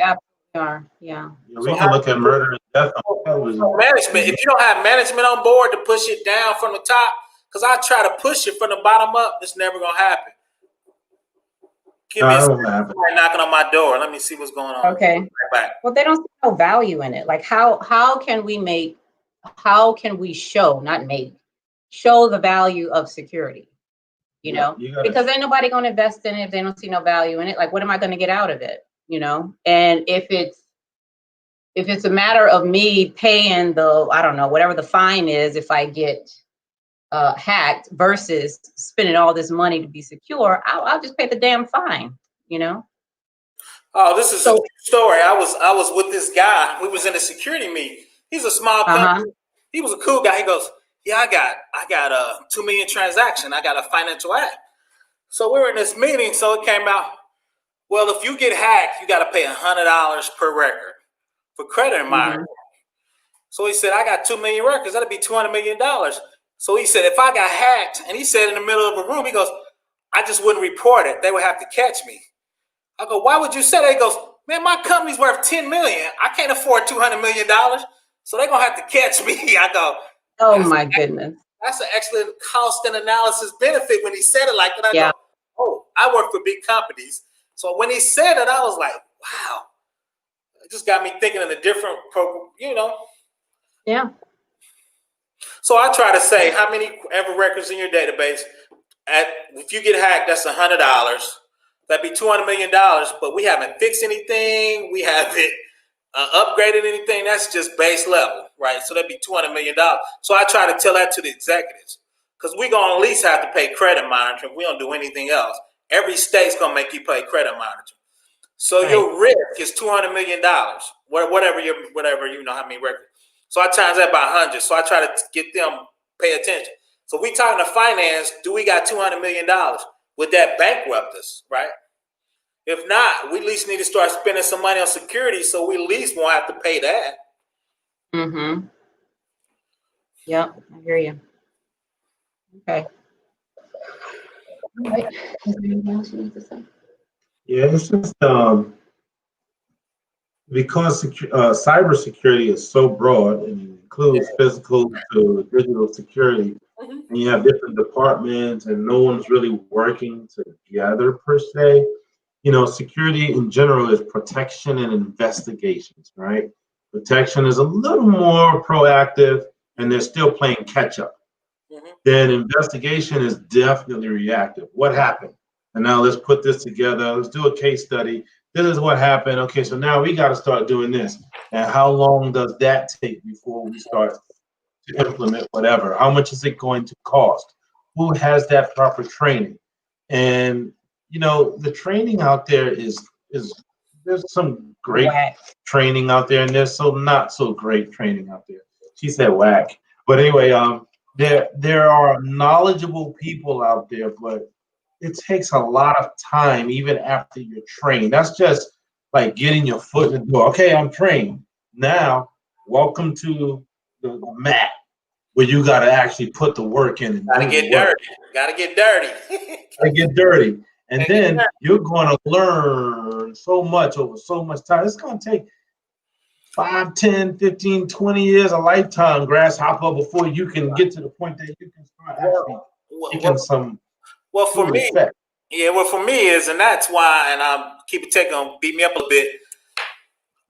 are, yeah. We can look at murder and death on television. Management, if you don't have management on board to push it down from the top, because I try to push it from the bottom up, it's never gonna happen. Give me somebody knocking on my door. Let me see what's going on. Okay. Well, they don't see no value in it. Like how can we show the value of security? Because ain't nobody gonna invest in it if they don't see no value in it. Like, what am I gonna get out of it? And if it's a matter of me paying whatever the fine is if I get hacked versus spending all this money to be secure, I'll just pay the damn fine, Oh, this is a story. I was with this guy. We was in a security meeting. He's a small company. He was a cool guy. He goes, yeah, I got 2 million transaction. I got a financial act. So we were in this meeting. So it came out, well, if you get hacked, you got to pay $100 per record for credit monitoring. So he said, I got 2 million records. That'd be $200 million. So he said, if I got hacked, and he said in the middle of a room, he goes, I just wouldn't report it. They would have to catch me. I go, why would you say that? He goes, man, my company's worth $10 million. I can't afford $200 million. So they're going to have to catch me. I go, oh my goodness. That's an excellent cost and analysis benefit when he said it like that. I go, oh, I work for big companies. So when he said it, I was like, wow. It just got me thinking in a different program, Yeah. So I try to say, how many ever records in your database? If you get hacked, that's $100. That'd be $200 million. But we haven't fixed anything. We haven't upgraded anything. That's just base level, right? So that'd be $200 million. So I try to tell that to the executives because we're going to at least have to pay credit monitoring. We don't do anything else. Every state's going to make you pay credit monitoring. So your risk is $200 million, whatever how many records. So I times that by 100. So I try to get them pay attention. So we talking to finance. Do we got $200 million? Would that bankrupt us, right? If not, we at least need to start spending some money on security, so we at least won't have to pay that. Mm-hmm. Yep, I hear you. Okay. All right. Is there anything else you need to say? Yeah, it's just because cybersecurity is so broad and it includes physical to digital security, and you have different departments and no one's really working together per se. You know, security in general is protection and investigations, right? Protection is a little more proactive and they're still playing catch up. Then investigation is definitely reactive. What happened? And now let's put this together. Let's do a case study. This is what happened. Okay, so now we got to start doing this. And how long does that take before we start to implement whatever? How much is it going to cost? Who has that proper training? And you know, the training out there is there's some great training out there, and there's some not so great training out there. She said whack. But anyway, there are knowledgeable people out there, but it takes a lot of time even after you're trained. That's just like getting your foot in the door. Okay, I'm trained. Now, welcome to the mat where you got to actually put the work in. Gotta get dirty. Gotta get dirty. Gotta get dirty. And then you're going to learn so much over so much time. It's going to take 5, 10, 15, 20 years, a lifetime, grasshopper, before you can get to the point that you can start actually making some. Well, for me, effect. Well, for me is, and that's why, and I'm keep it taking, beat me up a little bit.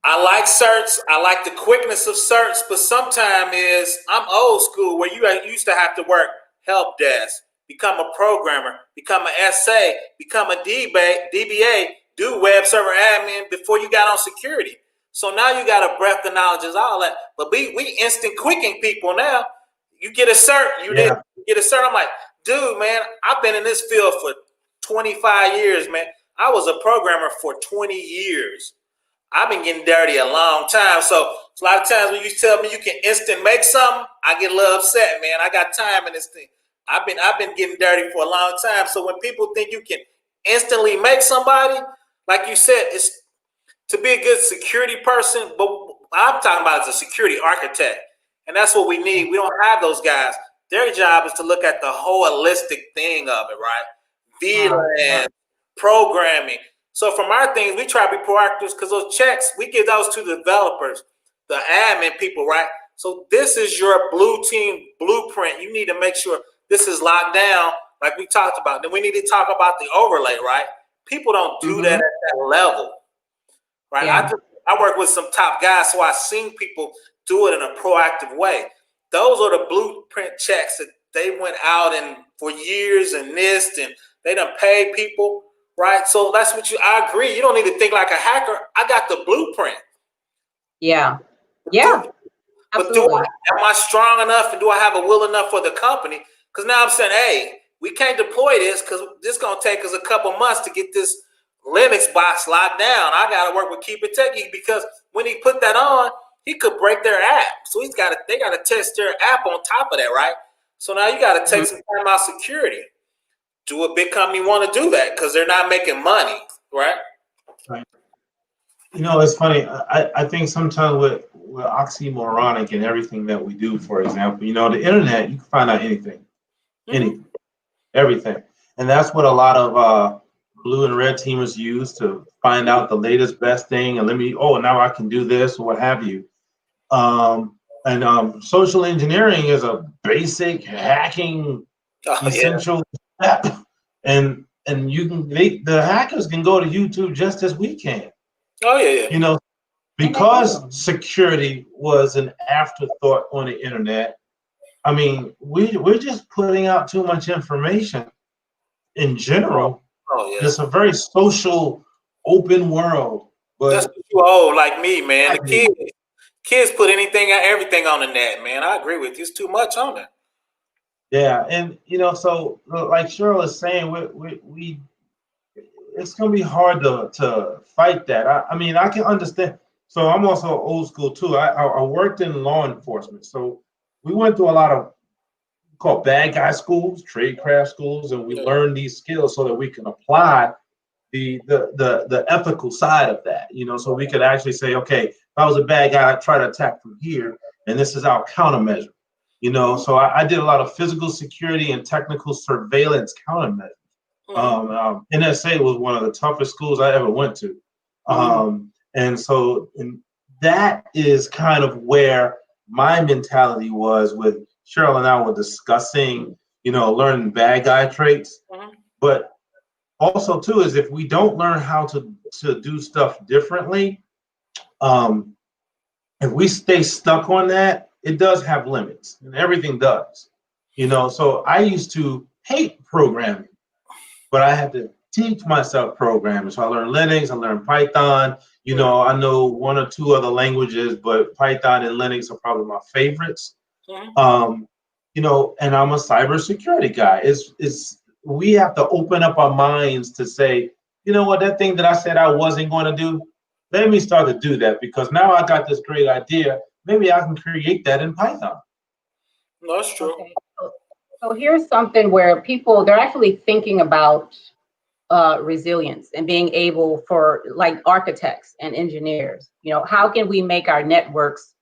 I like certs. I like the quickness of certs, but sometimes I'm old school where you used to have to work help desk, become a programmer, become an SA, become a DBA, do web server admin before you got on security. So now you got a breadth of knowledge and all that. But we instant quicking people now. You get a cert, you get a cert. I'm like, dude, man, I've been in this field for 25 years, man. I was a programmer for 20 years. I've been getting dirty a long time. So a lot of times when you tell me you can instant make something, I get a little upset, man. I got time in this thing. I've been getting dirty for a long time. So when people think you can instantly make somebody, like you said, it's to be a good security person, but I'm talking about as a security architect. And that's what we need. We don't have those guys. Their job is to look at the whole holistic thing of it, right? VLAN, programming. So from our things, we try to be proactive because those checks, we give those to the developers, the admin people, right? So this is your blue team blueprint. You need to make sure this is locked down like we talked about. Then we need to talk about the overlay, right? People don't do that at that level, right? Yeah. I work with some top guys, so I've seen people do it in a proactive way. Those are the blueprint checks that they went out and for years and NIST, and they done paid people, right? So that's what I agree. You don't need to think like a hacker. I got the blueprint. Yeah. Yeah. But am I strong enough and do I have a will enough for the company? Because now I'm saying, hey, we can't deploy this because this is going to take us a couple months to get this Linux box locked down. I got to work with Keep It Techie because when he put that on, he could break their app. So they got to test their app on top of that, right? So now you got to take some time out security. Do a big company want to do that because they're not making money, right? Right. You know, it's funny. I think sometimes we're oxymoronic in everything that we do. For example, you know, the internet, you can find out anything, everything. And that's what a lot of blue and red teamers use to find out the latest best thing. And now I can do this or what have you. And social engineering is a basic hacking essential step. And the hackers can go to YouTube just as we can. Oh yeah. You know, because security was an afterthought on the internet. I mean, we're just putting out too much information in general. Oh yeah. It's a very social, open world. But that's too old, like me, man. The kids put everything on the net, man. I agree with you. It's too much on it. Yeah, and you know, so like Cheryl is saying, we it's gonna be hard to fight that. I mean, I can understand. So I'm also old school too. I worked in law enforcement, so we went through a lot of called bad guy schools, tradecraft schools, and we learn these skills so that we can apply the ethical side of that, you know, so we could actually say, okay, if I was a bad guy, I'd try to attack from here, and this is our countermeasure, you know. So I did a lot of physical security and technical surveillance countermeasures. NSA was one of the toughest schools I ever went to, and so that is kind of where my mentality was with Cheryl and I were discussing, you know, learning bad guy traits, but also too is if we don't learn how to do stuff differently, if we stay stuck on that, it does have limits, and everything does, you know. So I used to hate programming, but I had to teach myself programming. So I learned Linux, I learned Python, you know, I know 1 or 2 other languages, but Python and Linux are probably my favorites. You know, and I'm a cybersecurity guy. We have to open up our minds to say, you know what, that thing that I said I wasn't going to do, let me start to do that, because now I got this great idea. Maybe I can create that in Python. No, that's true. Okay. So here's something where people, they're actually thinking about resilience and being able for like architects and engineers, you know, how can we make our networks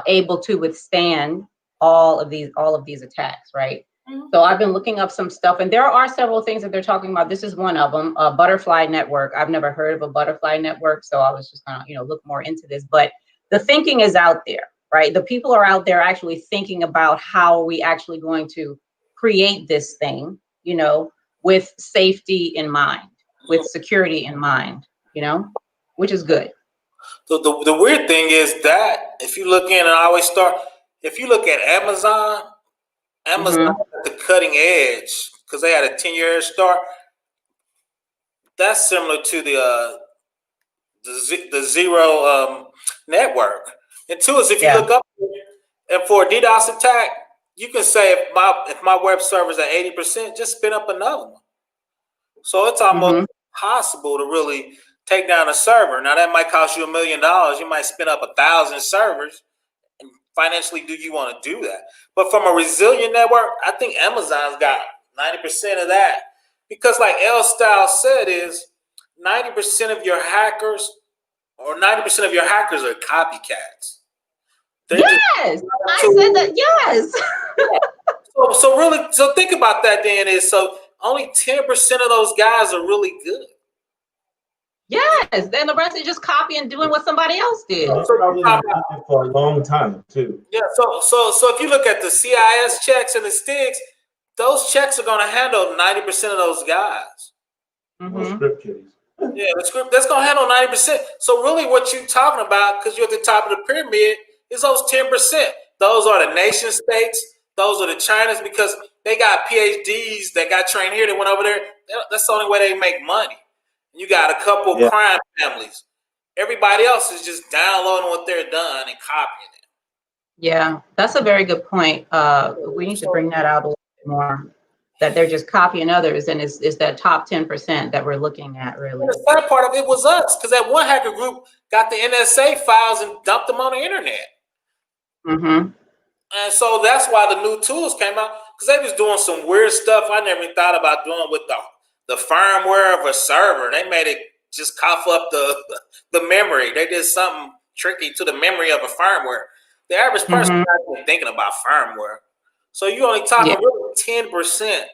able to withstand all of these attacks, right? So I've been looking up some stuff, and there are several things that they're talking about. This is one of them, a butterfly network. I've never heard of a butterfly network, so I was just gonna, you know, look more into this. But the thinking is out there, right? The people are out there actually thinking about how are we actually going to create this thing, you know, with safety in mind, with security in mind, you know, which is good. So the weird thing is that if you look in, and I always start, if you look at Amazon at the cutting edge, because they had a 10-year head start. That's similar to the zero network. And two is if you look up, and for a DDoS attack, you can say if my web server's at 80%, just spin up another one. So it's almost possible to really take down a server. Now that might cost you $1 million. You might spin up 1,000 servers. And financially, do you want to do that? But from a resilient network, I think Amazon's got 90% of that. Because like L Style said, is 90% of your hackers or 90% of your hackers are copycats. Yes, I said that. Yes. So really, so think about that. Then is so only 10% of those guys are really good. Yes, then the rest is just copying, doing what somebody else did. Probably for a long time too. Yeah. So if you look at the CIS checks and the sticks, those checks are going to handle 90% of those guys. Script kiddies. Yeah, the script that's going to handle 90%. So really, what you're talking about, because you're at the top of the pyramid, is those 10%. Those are the nation states. Those are the Chinas, because they got PhDs that got trained here. They went over there. That's the only way they make money. You got a couple crime families. Everybody else is just downloading what they're done and copying it. Yeah, that's a very good point. We need to bring that out a little bit more. That they're just copying others, and it's that top 10% that we're looking at, really. And the sad part of it was us, because that one hacker group got the NSA files and dumped them on the internet. And so that's why the new tools came out, because they was doing some weird stuff I never even thought about doing with the firmware of a server. They made it just cough up the memory. They did something tricky to the memory of a firmware. The average person is not even thinking about firmware. So you only talking really 10%.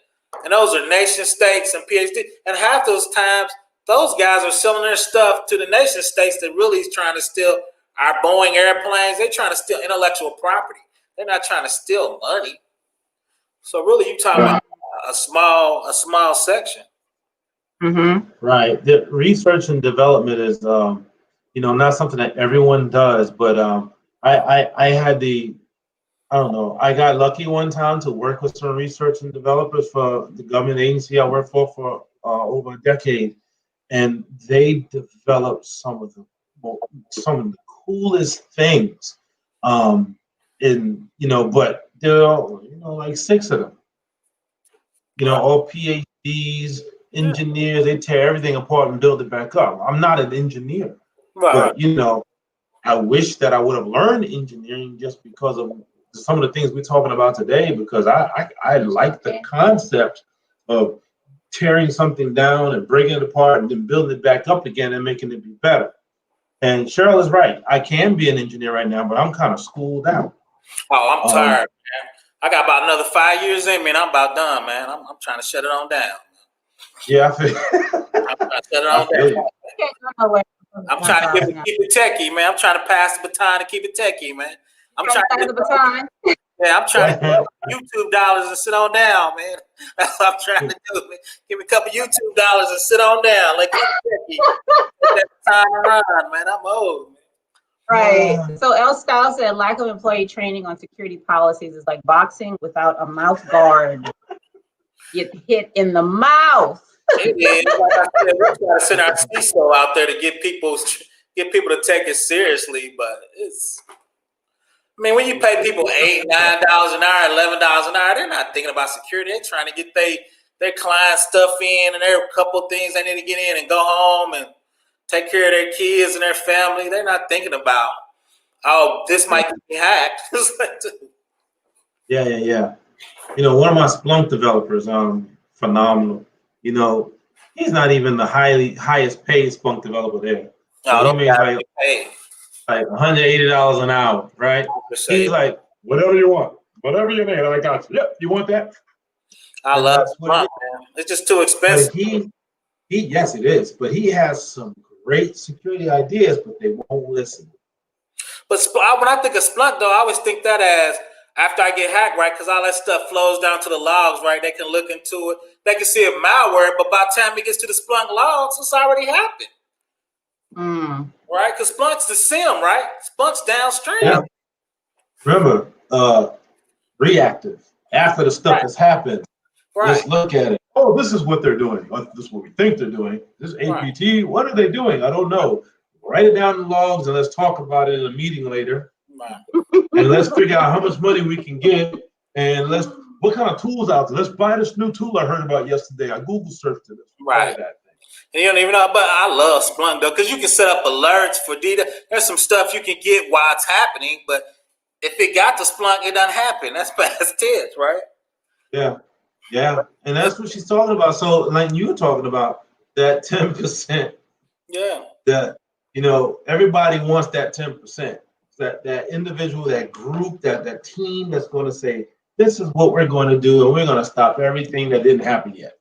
And those are nation states and PhD. And half those times, those guys are selling their stuff to the nation states that really is trying to steal our Boeing airplanes. They're trying to steal intellectual property. They're not trying to steal money. So really, you talking about a small section. Right. The research and development is, not something that everyone does. But I had I got lucky one time to work with some research and developers for the government agency I worked for over a decade, and they developed some of the coolest things. But there are like 6 of them. All PhDs, engineers. They tear everything apart and build it back up. I'm not an engineer, but I wish that I would have learned engineering just because of some of the things we're talking about today, because I like the concept of tearing something down and breaking it apart and then building it back up again and making it be better. And Cheryl is right. I can be an engineer right now, but I'm kind of schooled out. Oh, I'm tired, man. I got about another 5 years in me, and I'm about done, man. I'm trying to shut it on down. Yeah, I feel. I'm trying to shut it on down. I'm trying to keep it techie, man. I'm trying to pass the baton and keep it techie, man. I'm trying to pass the baton. Yeah, I'm trying to get YouTube dollars and sit on down, man. That's what I'm trying to do, man. Give me a couple YouTube dollars and sit on down. Like, that time to run, man. I'm old, man. Right. So L. Style said lack of employee training on security policies is like boxing without a mouth guard. Get hit in the mouth. It is. Like I said, we try to send our CISO out there to get people to take it seriously, but it's. I mean, when you pay people $8, $9 an hour, $11 an hour, they're not thinking about security. They're trying to get their client stuff in, and there are a couple of things they need to get in and go home and take care of their kids and their family. They're not thinking about, oh, this might be hacked. Yeah. You know, one of my Splunk developers, phenomenal. You know, he's not even the highest paid Splunk developer there. So he makes like $180 an hour, right? He's like, whatever you want, whatever you need, I got you. Yep, you want that? I love Splunk, man. It's just too expensive. Yes, it is. But he has some great security ideas, but they won't listen. But when I think of Splunk, though, I always think that as after I get hacked, right? Because all that stuff flows down to the logs, right? They can look into it. They can see a malware, but by the time it gets to the Splunk logs, it's already happened. Right? Because Splunk's the SIM, right? Splunk's downstream. Yeah. Remember, reactive. After the stuff has happened, let's look at it. Oh, this is what they're doing. This is what we think they're doing. This is APT. What are they doing? I don't know. Write it down in logs and let's talk about it in a meeting later. And let's figure out how much money we can get, and what kind of tools out there. Let's buy this new tool I heard about yesterday. I Google searched it. Right. And you don't even know, but I love Splunk though, because you can set up alerts for data. There's some stuff you can get while it's happening, but if it got to Splunk, it doesn't happen. That's past tense, right? Yeah. And that's what she's talking about. So like you were talking about that 10%. Yeah. That, you know, everybody wants that 10%. That individual, that group, that team that's going to say, this is what we're going to do, and we're going to stop everything that didn't happen yet.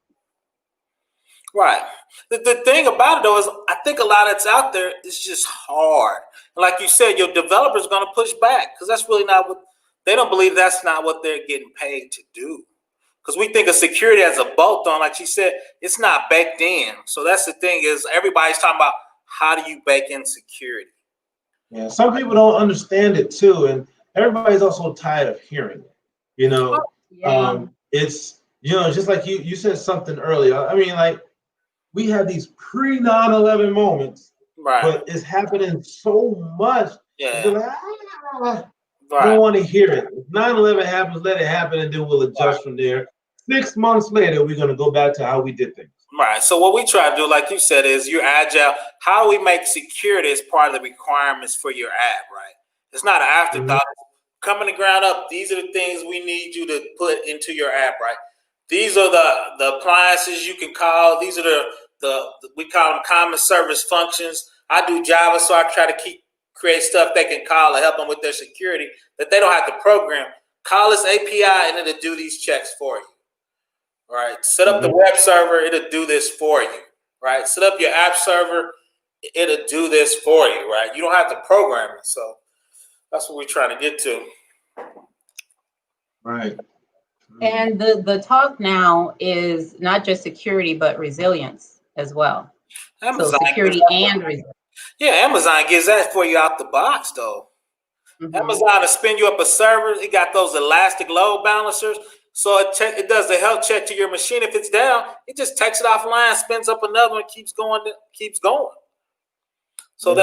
Right. The thing about it, though, is I think a lot that's out there is just hard. And like you said, your developer's going to push back because that's really not what they don't believe. That's not what they're getting paid to do. Because we think of security as a bolt-on, like she said, it's not baked in. So that's the thing is everybody's talking about how do you bake in security. Yeah, some people don't understand it too, and everybody's also tired of hearing it. You know, it's just like you said something earlier. I mean, like we have these pre-9/11 moments, right? But it's happening so much. Yeah, you're like, I don't want to hear it. If 9/11 happens, let it happen, and then we'll adjust from there. 6 months later, we're gonna go back to how we did things. Right. So what we try to do, like you said, is you're agile. How do we make security as part of the requirements for your app, right? It's not an afterthought. Coming to ground up, these are the things we need you to put into your app, right? These are the appliances you can call. These are the we call them common service functions. I do Java, so I try to create stuff they can call and help them with their security that they don't have to program. Call this API and it'll do these checks for you. Right. Set up the web server, it'll do this for you. Right. Set up your app server, it'll do this for you. Right. You don't have to program it. So that's what we're trying to get to. Right. And the talk now is not just security, but resilience as well. Amazon so security and resilience. Yeah, Amazon gives that for you out the box, though. Amazon will spin you up a server. It got those elastic load balancers. So it does the health check to your machine. If it's down, it just takes it offline, spins up another one, keeps going. So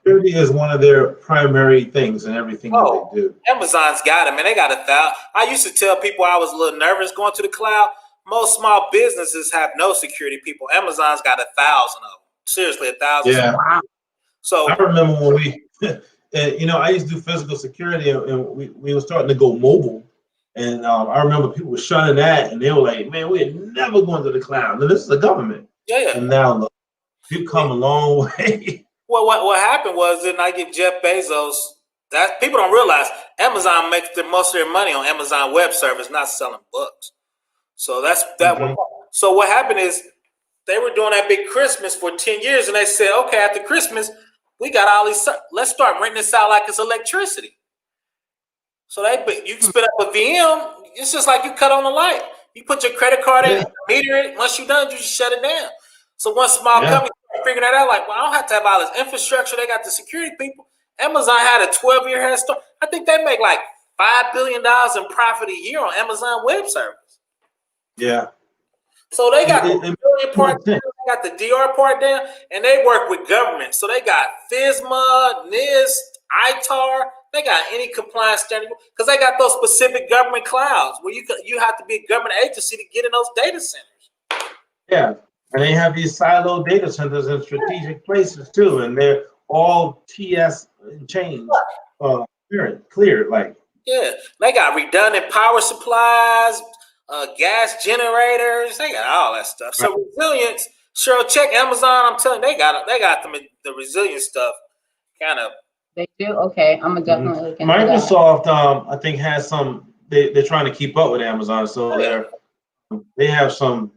security is one of their primary things in everything that they do. Amazon's got it, man. They got 1,000. I used to tell people I was a little nervous going to the cloud. Most small businesses have no security people. Amazon's got 1,000 of them. Seriously, 1,000. Yeah. Wow. So I remember when And I used to do physical security, and we were starting to go mobile. And I remember people were shunning that, and they were like, "Man, we're never going to the cloud." Now, this is the government. Yeah. And now look, you've come a long way. Well, what happened was, then I give Jeff Bezos. That people don't realize Amazon makes most of their money on Amazon Web Service, not selling books. So that's that. Mhm. So what happened is they were doing that big Christmas for 10 years, and they said, okay, after Christmas, we got all these. Let's start renting this out like it's electricity. So you can spin up a VM. It's just like you cut on the light. You put your credit card in, meter it. Once you're done, you just shut it down. So one small company figured that out. Like, well, I don't have to have all this infrastructure. They got the security people. Amazon had a 12-year head start. I think they make like $5 billion in profit a year on Amazon Web Service. Yeah. So they got the billion part down, they got the DR part down, and they work with government. So they got FISMA, NIST, ITAR. They got any compliance standard because they got those specific government clouds where you have to be a government agency to get in those data centers. Yeah, and they have these siloed data centers in strategic places too, and they're all TS changed, cleared. Like, yeah, they got redundant power supplies, gas generators. They got all that stuff. So resilience, sure. Check Amazon. I'm telling you, they got the resilience stuff. Kind of. They do? Okay, I'm gonna definitely look into Microsoft, I think, has some. They're trying to keep up with Amazon, so they have some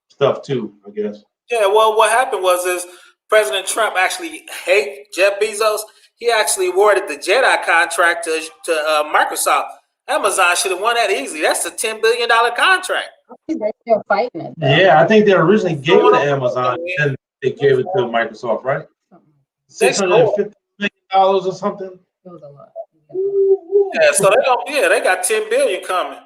stuff too, I guess. Yeah. Well, what happened is President Trump actually hate Jeff Bezos. He actually awarded the JEDI contract to Microsoft. Amazon should have won that easily. That's a $10 billion contract. They're still fighting it, though. Yeah, I think they originally gave it to Amazon, and they gave it to Microsoft, right? $650 million or something. It was a lot. Yeah, so they got 10 billion coming.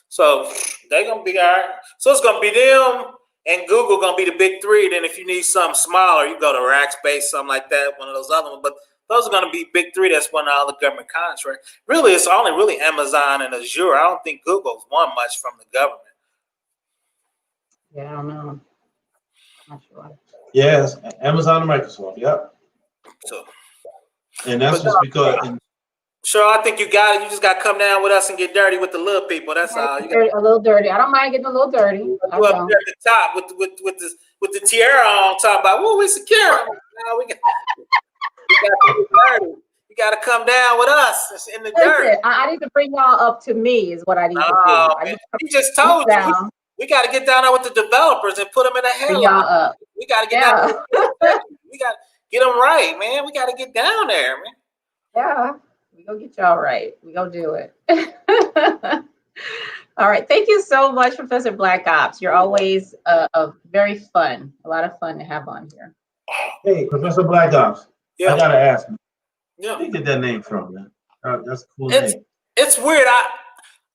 So they're gonna be all right. So it's gonna be them and Google gonna be the big three. Then if you need something smaller, you go to Rackspace, something like that, one of those other ones. But those are gonna be big three that's won all the government contracts. Really, it's only really Amazon and Azure. I don't think Google's won much from the government. Yeah, I don't know. Not sure. Yes, Amazon and Microsoft. Yep. So, and that's just because. Sure, I think you got it. You just got to come down with us and get dirty with the little people. That's all. A little dirty. I don't mind getting a little dirty. You up there at the top with the tiara on, talking about, "Whoa, we secure." Now we got dirty. You got to come down with us. It's in the dirt. I need to bring y'all up to me. Is what I need to do. He just told you. We got to get down there with the developers and put them in a hell. Y'all up. We got to get down. We got to get them right, man. We got to get down there, man. Yeah. We go get y'all right. We go do it. All right. Thank you so much, Professor Black Ops. You're always very fun. A lot of fun to have on here. Hey, Professor Black Ops. Yeah. I gotta ask you. Yeah. Where did you get that name from, man? That's a cool name. It's weird.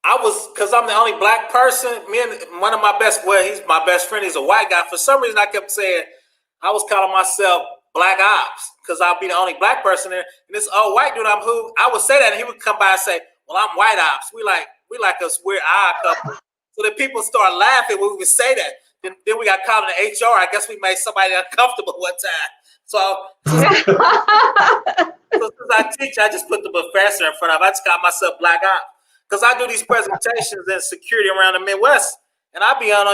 I was, because I'm the only black person. Me and one of my he's my best friend. He's a white guy. For some reason, I kept saying I was calling myself Black Ops because I'll be the only black person there. And this old white dude, I would say that, and he would come by and say, "Well, I'm White Ops." We like us weird odd couple. So that people start laughing when we would say that. Then we got called in the HR. I guess we made somebody uncomfortable one time. So since I teach, I just put the professor in front of. I just call myself Black Ops because I do these presentations in security around the Midwest, and I be on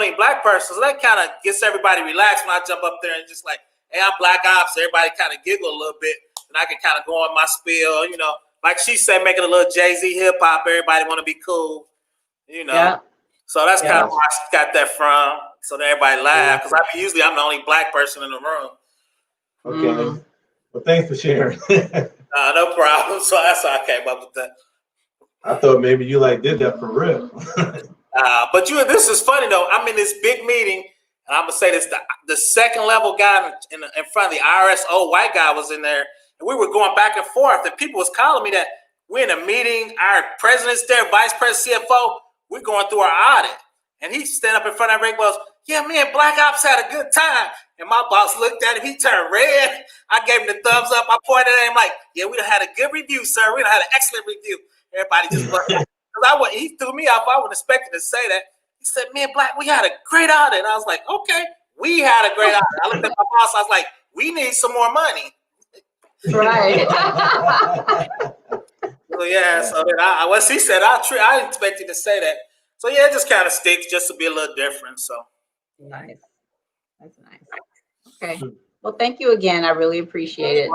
a black person, so that kind of gets everybody relaxed when I jump up there and just like, "Hey, I'm Black Ops." Everybody kind of giggle a little bit, and I can kind of go on my spiel, like she said, making a little Jay-Z hip hop. Everybody want to be cool, Yeah. So that's kind of where I got that from, so that everybody laugh. Because I'm the only black person in the room. Okay. Well, thanks for sharing. No problem. So that's how I came up with that. I thought maybe you did that for real. But this is funny though. I'm in this big meeting. And I'm gonna say this: the second level guy in front of the IRS, old white guy, was in there, and we were going back and forth. And people was calling me that we're in a meeting. Our president's there, vice president, CFO. We're going through our audit, and he stand up in front of everybody. Goes, "Yeah, man, Black Ops had a good time." And my boss looked at him. He turned red. I gave him the thumbs up. I pointed at him like, "Yeah, we done had a good review, sir. We done had an excellent review." Everybody just looked. Because he threw me off. I wasn't expecting to say that. He said, "Man, Black, we had a great audit." And I was like, "Okay, we had a great audit." I looked at my boss. I was like, "We need some more money." Right. So yeah, so then once he said, I expected to say that. So yeah, it just kind of sticks just to be a little different. So Nice. That's nice. Okay. Well, thank you again. I really appreciate it.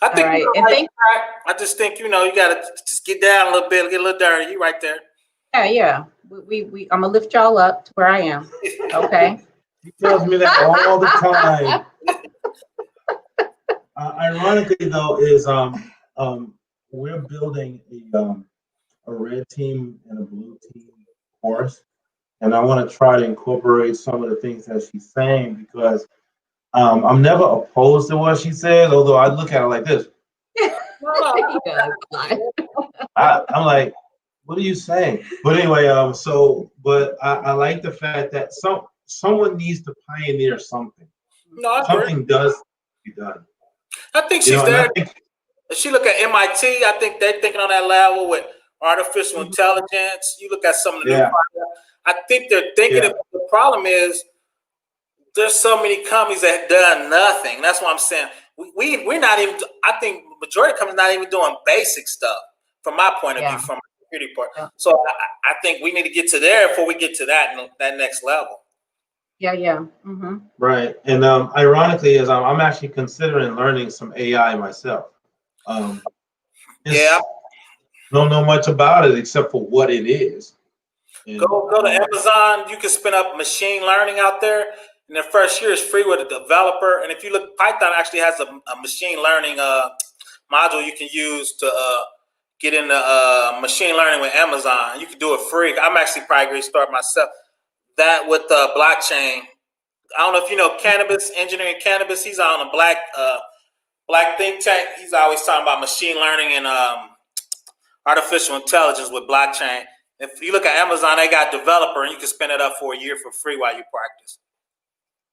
I think All right. you're And right. I just think you gotta just get down a little bit, get a little dirty. You right there. yeah. I'm gonna lift y'all up to where I am. Okay. He tells me that all the time. Ironically, though, is we're building a red team and a blue team course, and I want to try to incorporate some of the things that she's saying because I'm never opposed to what she says, although I look at it like this. I'm like, what are you saying? But anyway, but I like the fact that someone needs to pioneer something. No, I Something agree. does be done. I think she's there. If she look at MIT, I think they're thinking on that level with artificial intelligence. You look at some of the new projects. I think they're thinking about the problem is there's so many companies that have done nothing. That's what I'm saying. We're not even, I think majority of companies not even doing basic stuff from my point of view, from the security part. So I think we need to get to there before we get to that next level. Yeah. Right. And ironically, is I'm actually considering learning some AI myself. Don't know much about it except for what it is. And, go to Amazon. You can spin up machine learning out there. And the first year is free with a developer. And if you look, Python actually has a machine learning module you can use to get into machine learning with Amazon. You can do it free. I'm actually probably going to start myself. That with blockchain. I don't know if you know Cannabis, Engineering Cannabis. He's on a black think tank. He's always talking about machine learning and artificial intelligence with blockchain. If you look at Amazon, they got developer, and you can spin it up for a year for free while you practice.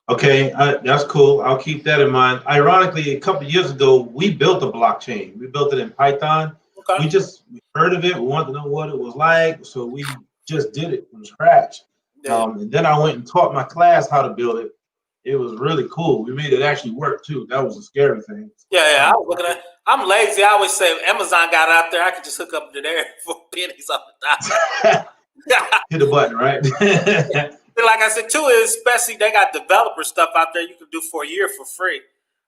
Okay, that's cool. I'll keep that in mind. Ironically, a couple of years ago, we built a blockchain. We built it in Python. Okay. We heard of it. We wanted to know what it was like, so we just did it from scratch. And then I went and taught my class how to build it. It was really cool. We made it actually work too. That was a scary thing. Yeah. I was looking at. I'm lazy. I always say if Amazon got it out there, I could just hook up to there for pennies off the dime. Hit a button, right? Like I said too, is especially they got developer stuff out there you can do for a year for free.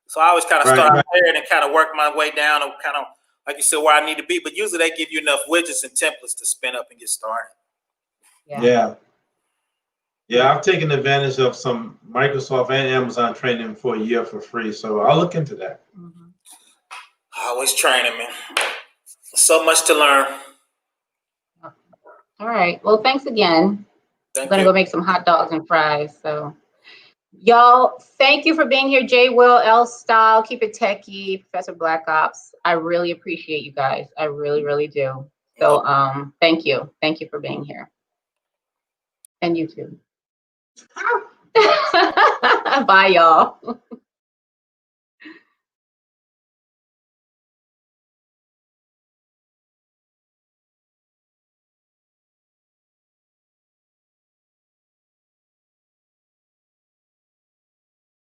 So I always kind of start out there and then kind of work my way down and kind of, like you said, where I need to be. But usually they give you enough widgets and templates to spin up and get started. Yeah, I've taken advantage of some Microsoft and Amazon training for a year for free, so I'll look into that. Always training, man. So much to learn. All right. Well, thanks again. I'm gonna go make some hot dogs and fries. So, y'all, thank you for being here. J. Will, L. Style, Keep It Techie, Professor Black Ops. I really appreciate you guys. I really, really do. So, thank you. Thank you for being here. And you too. Bye, y'all.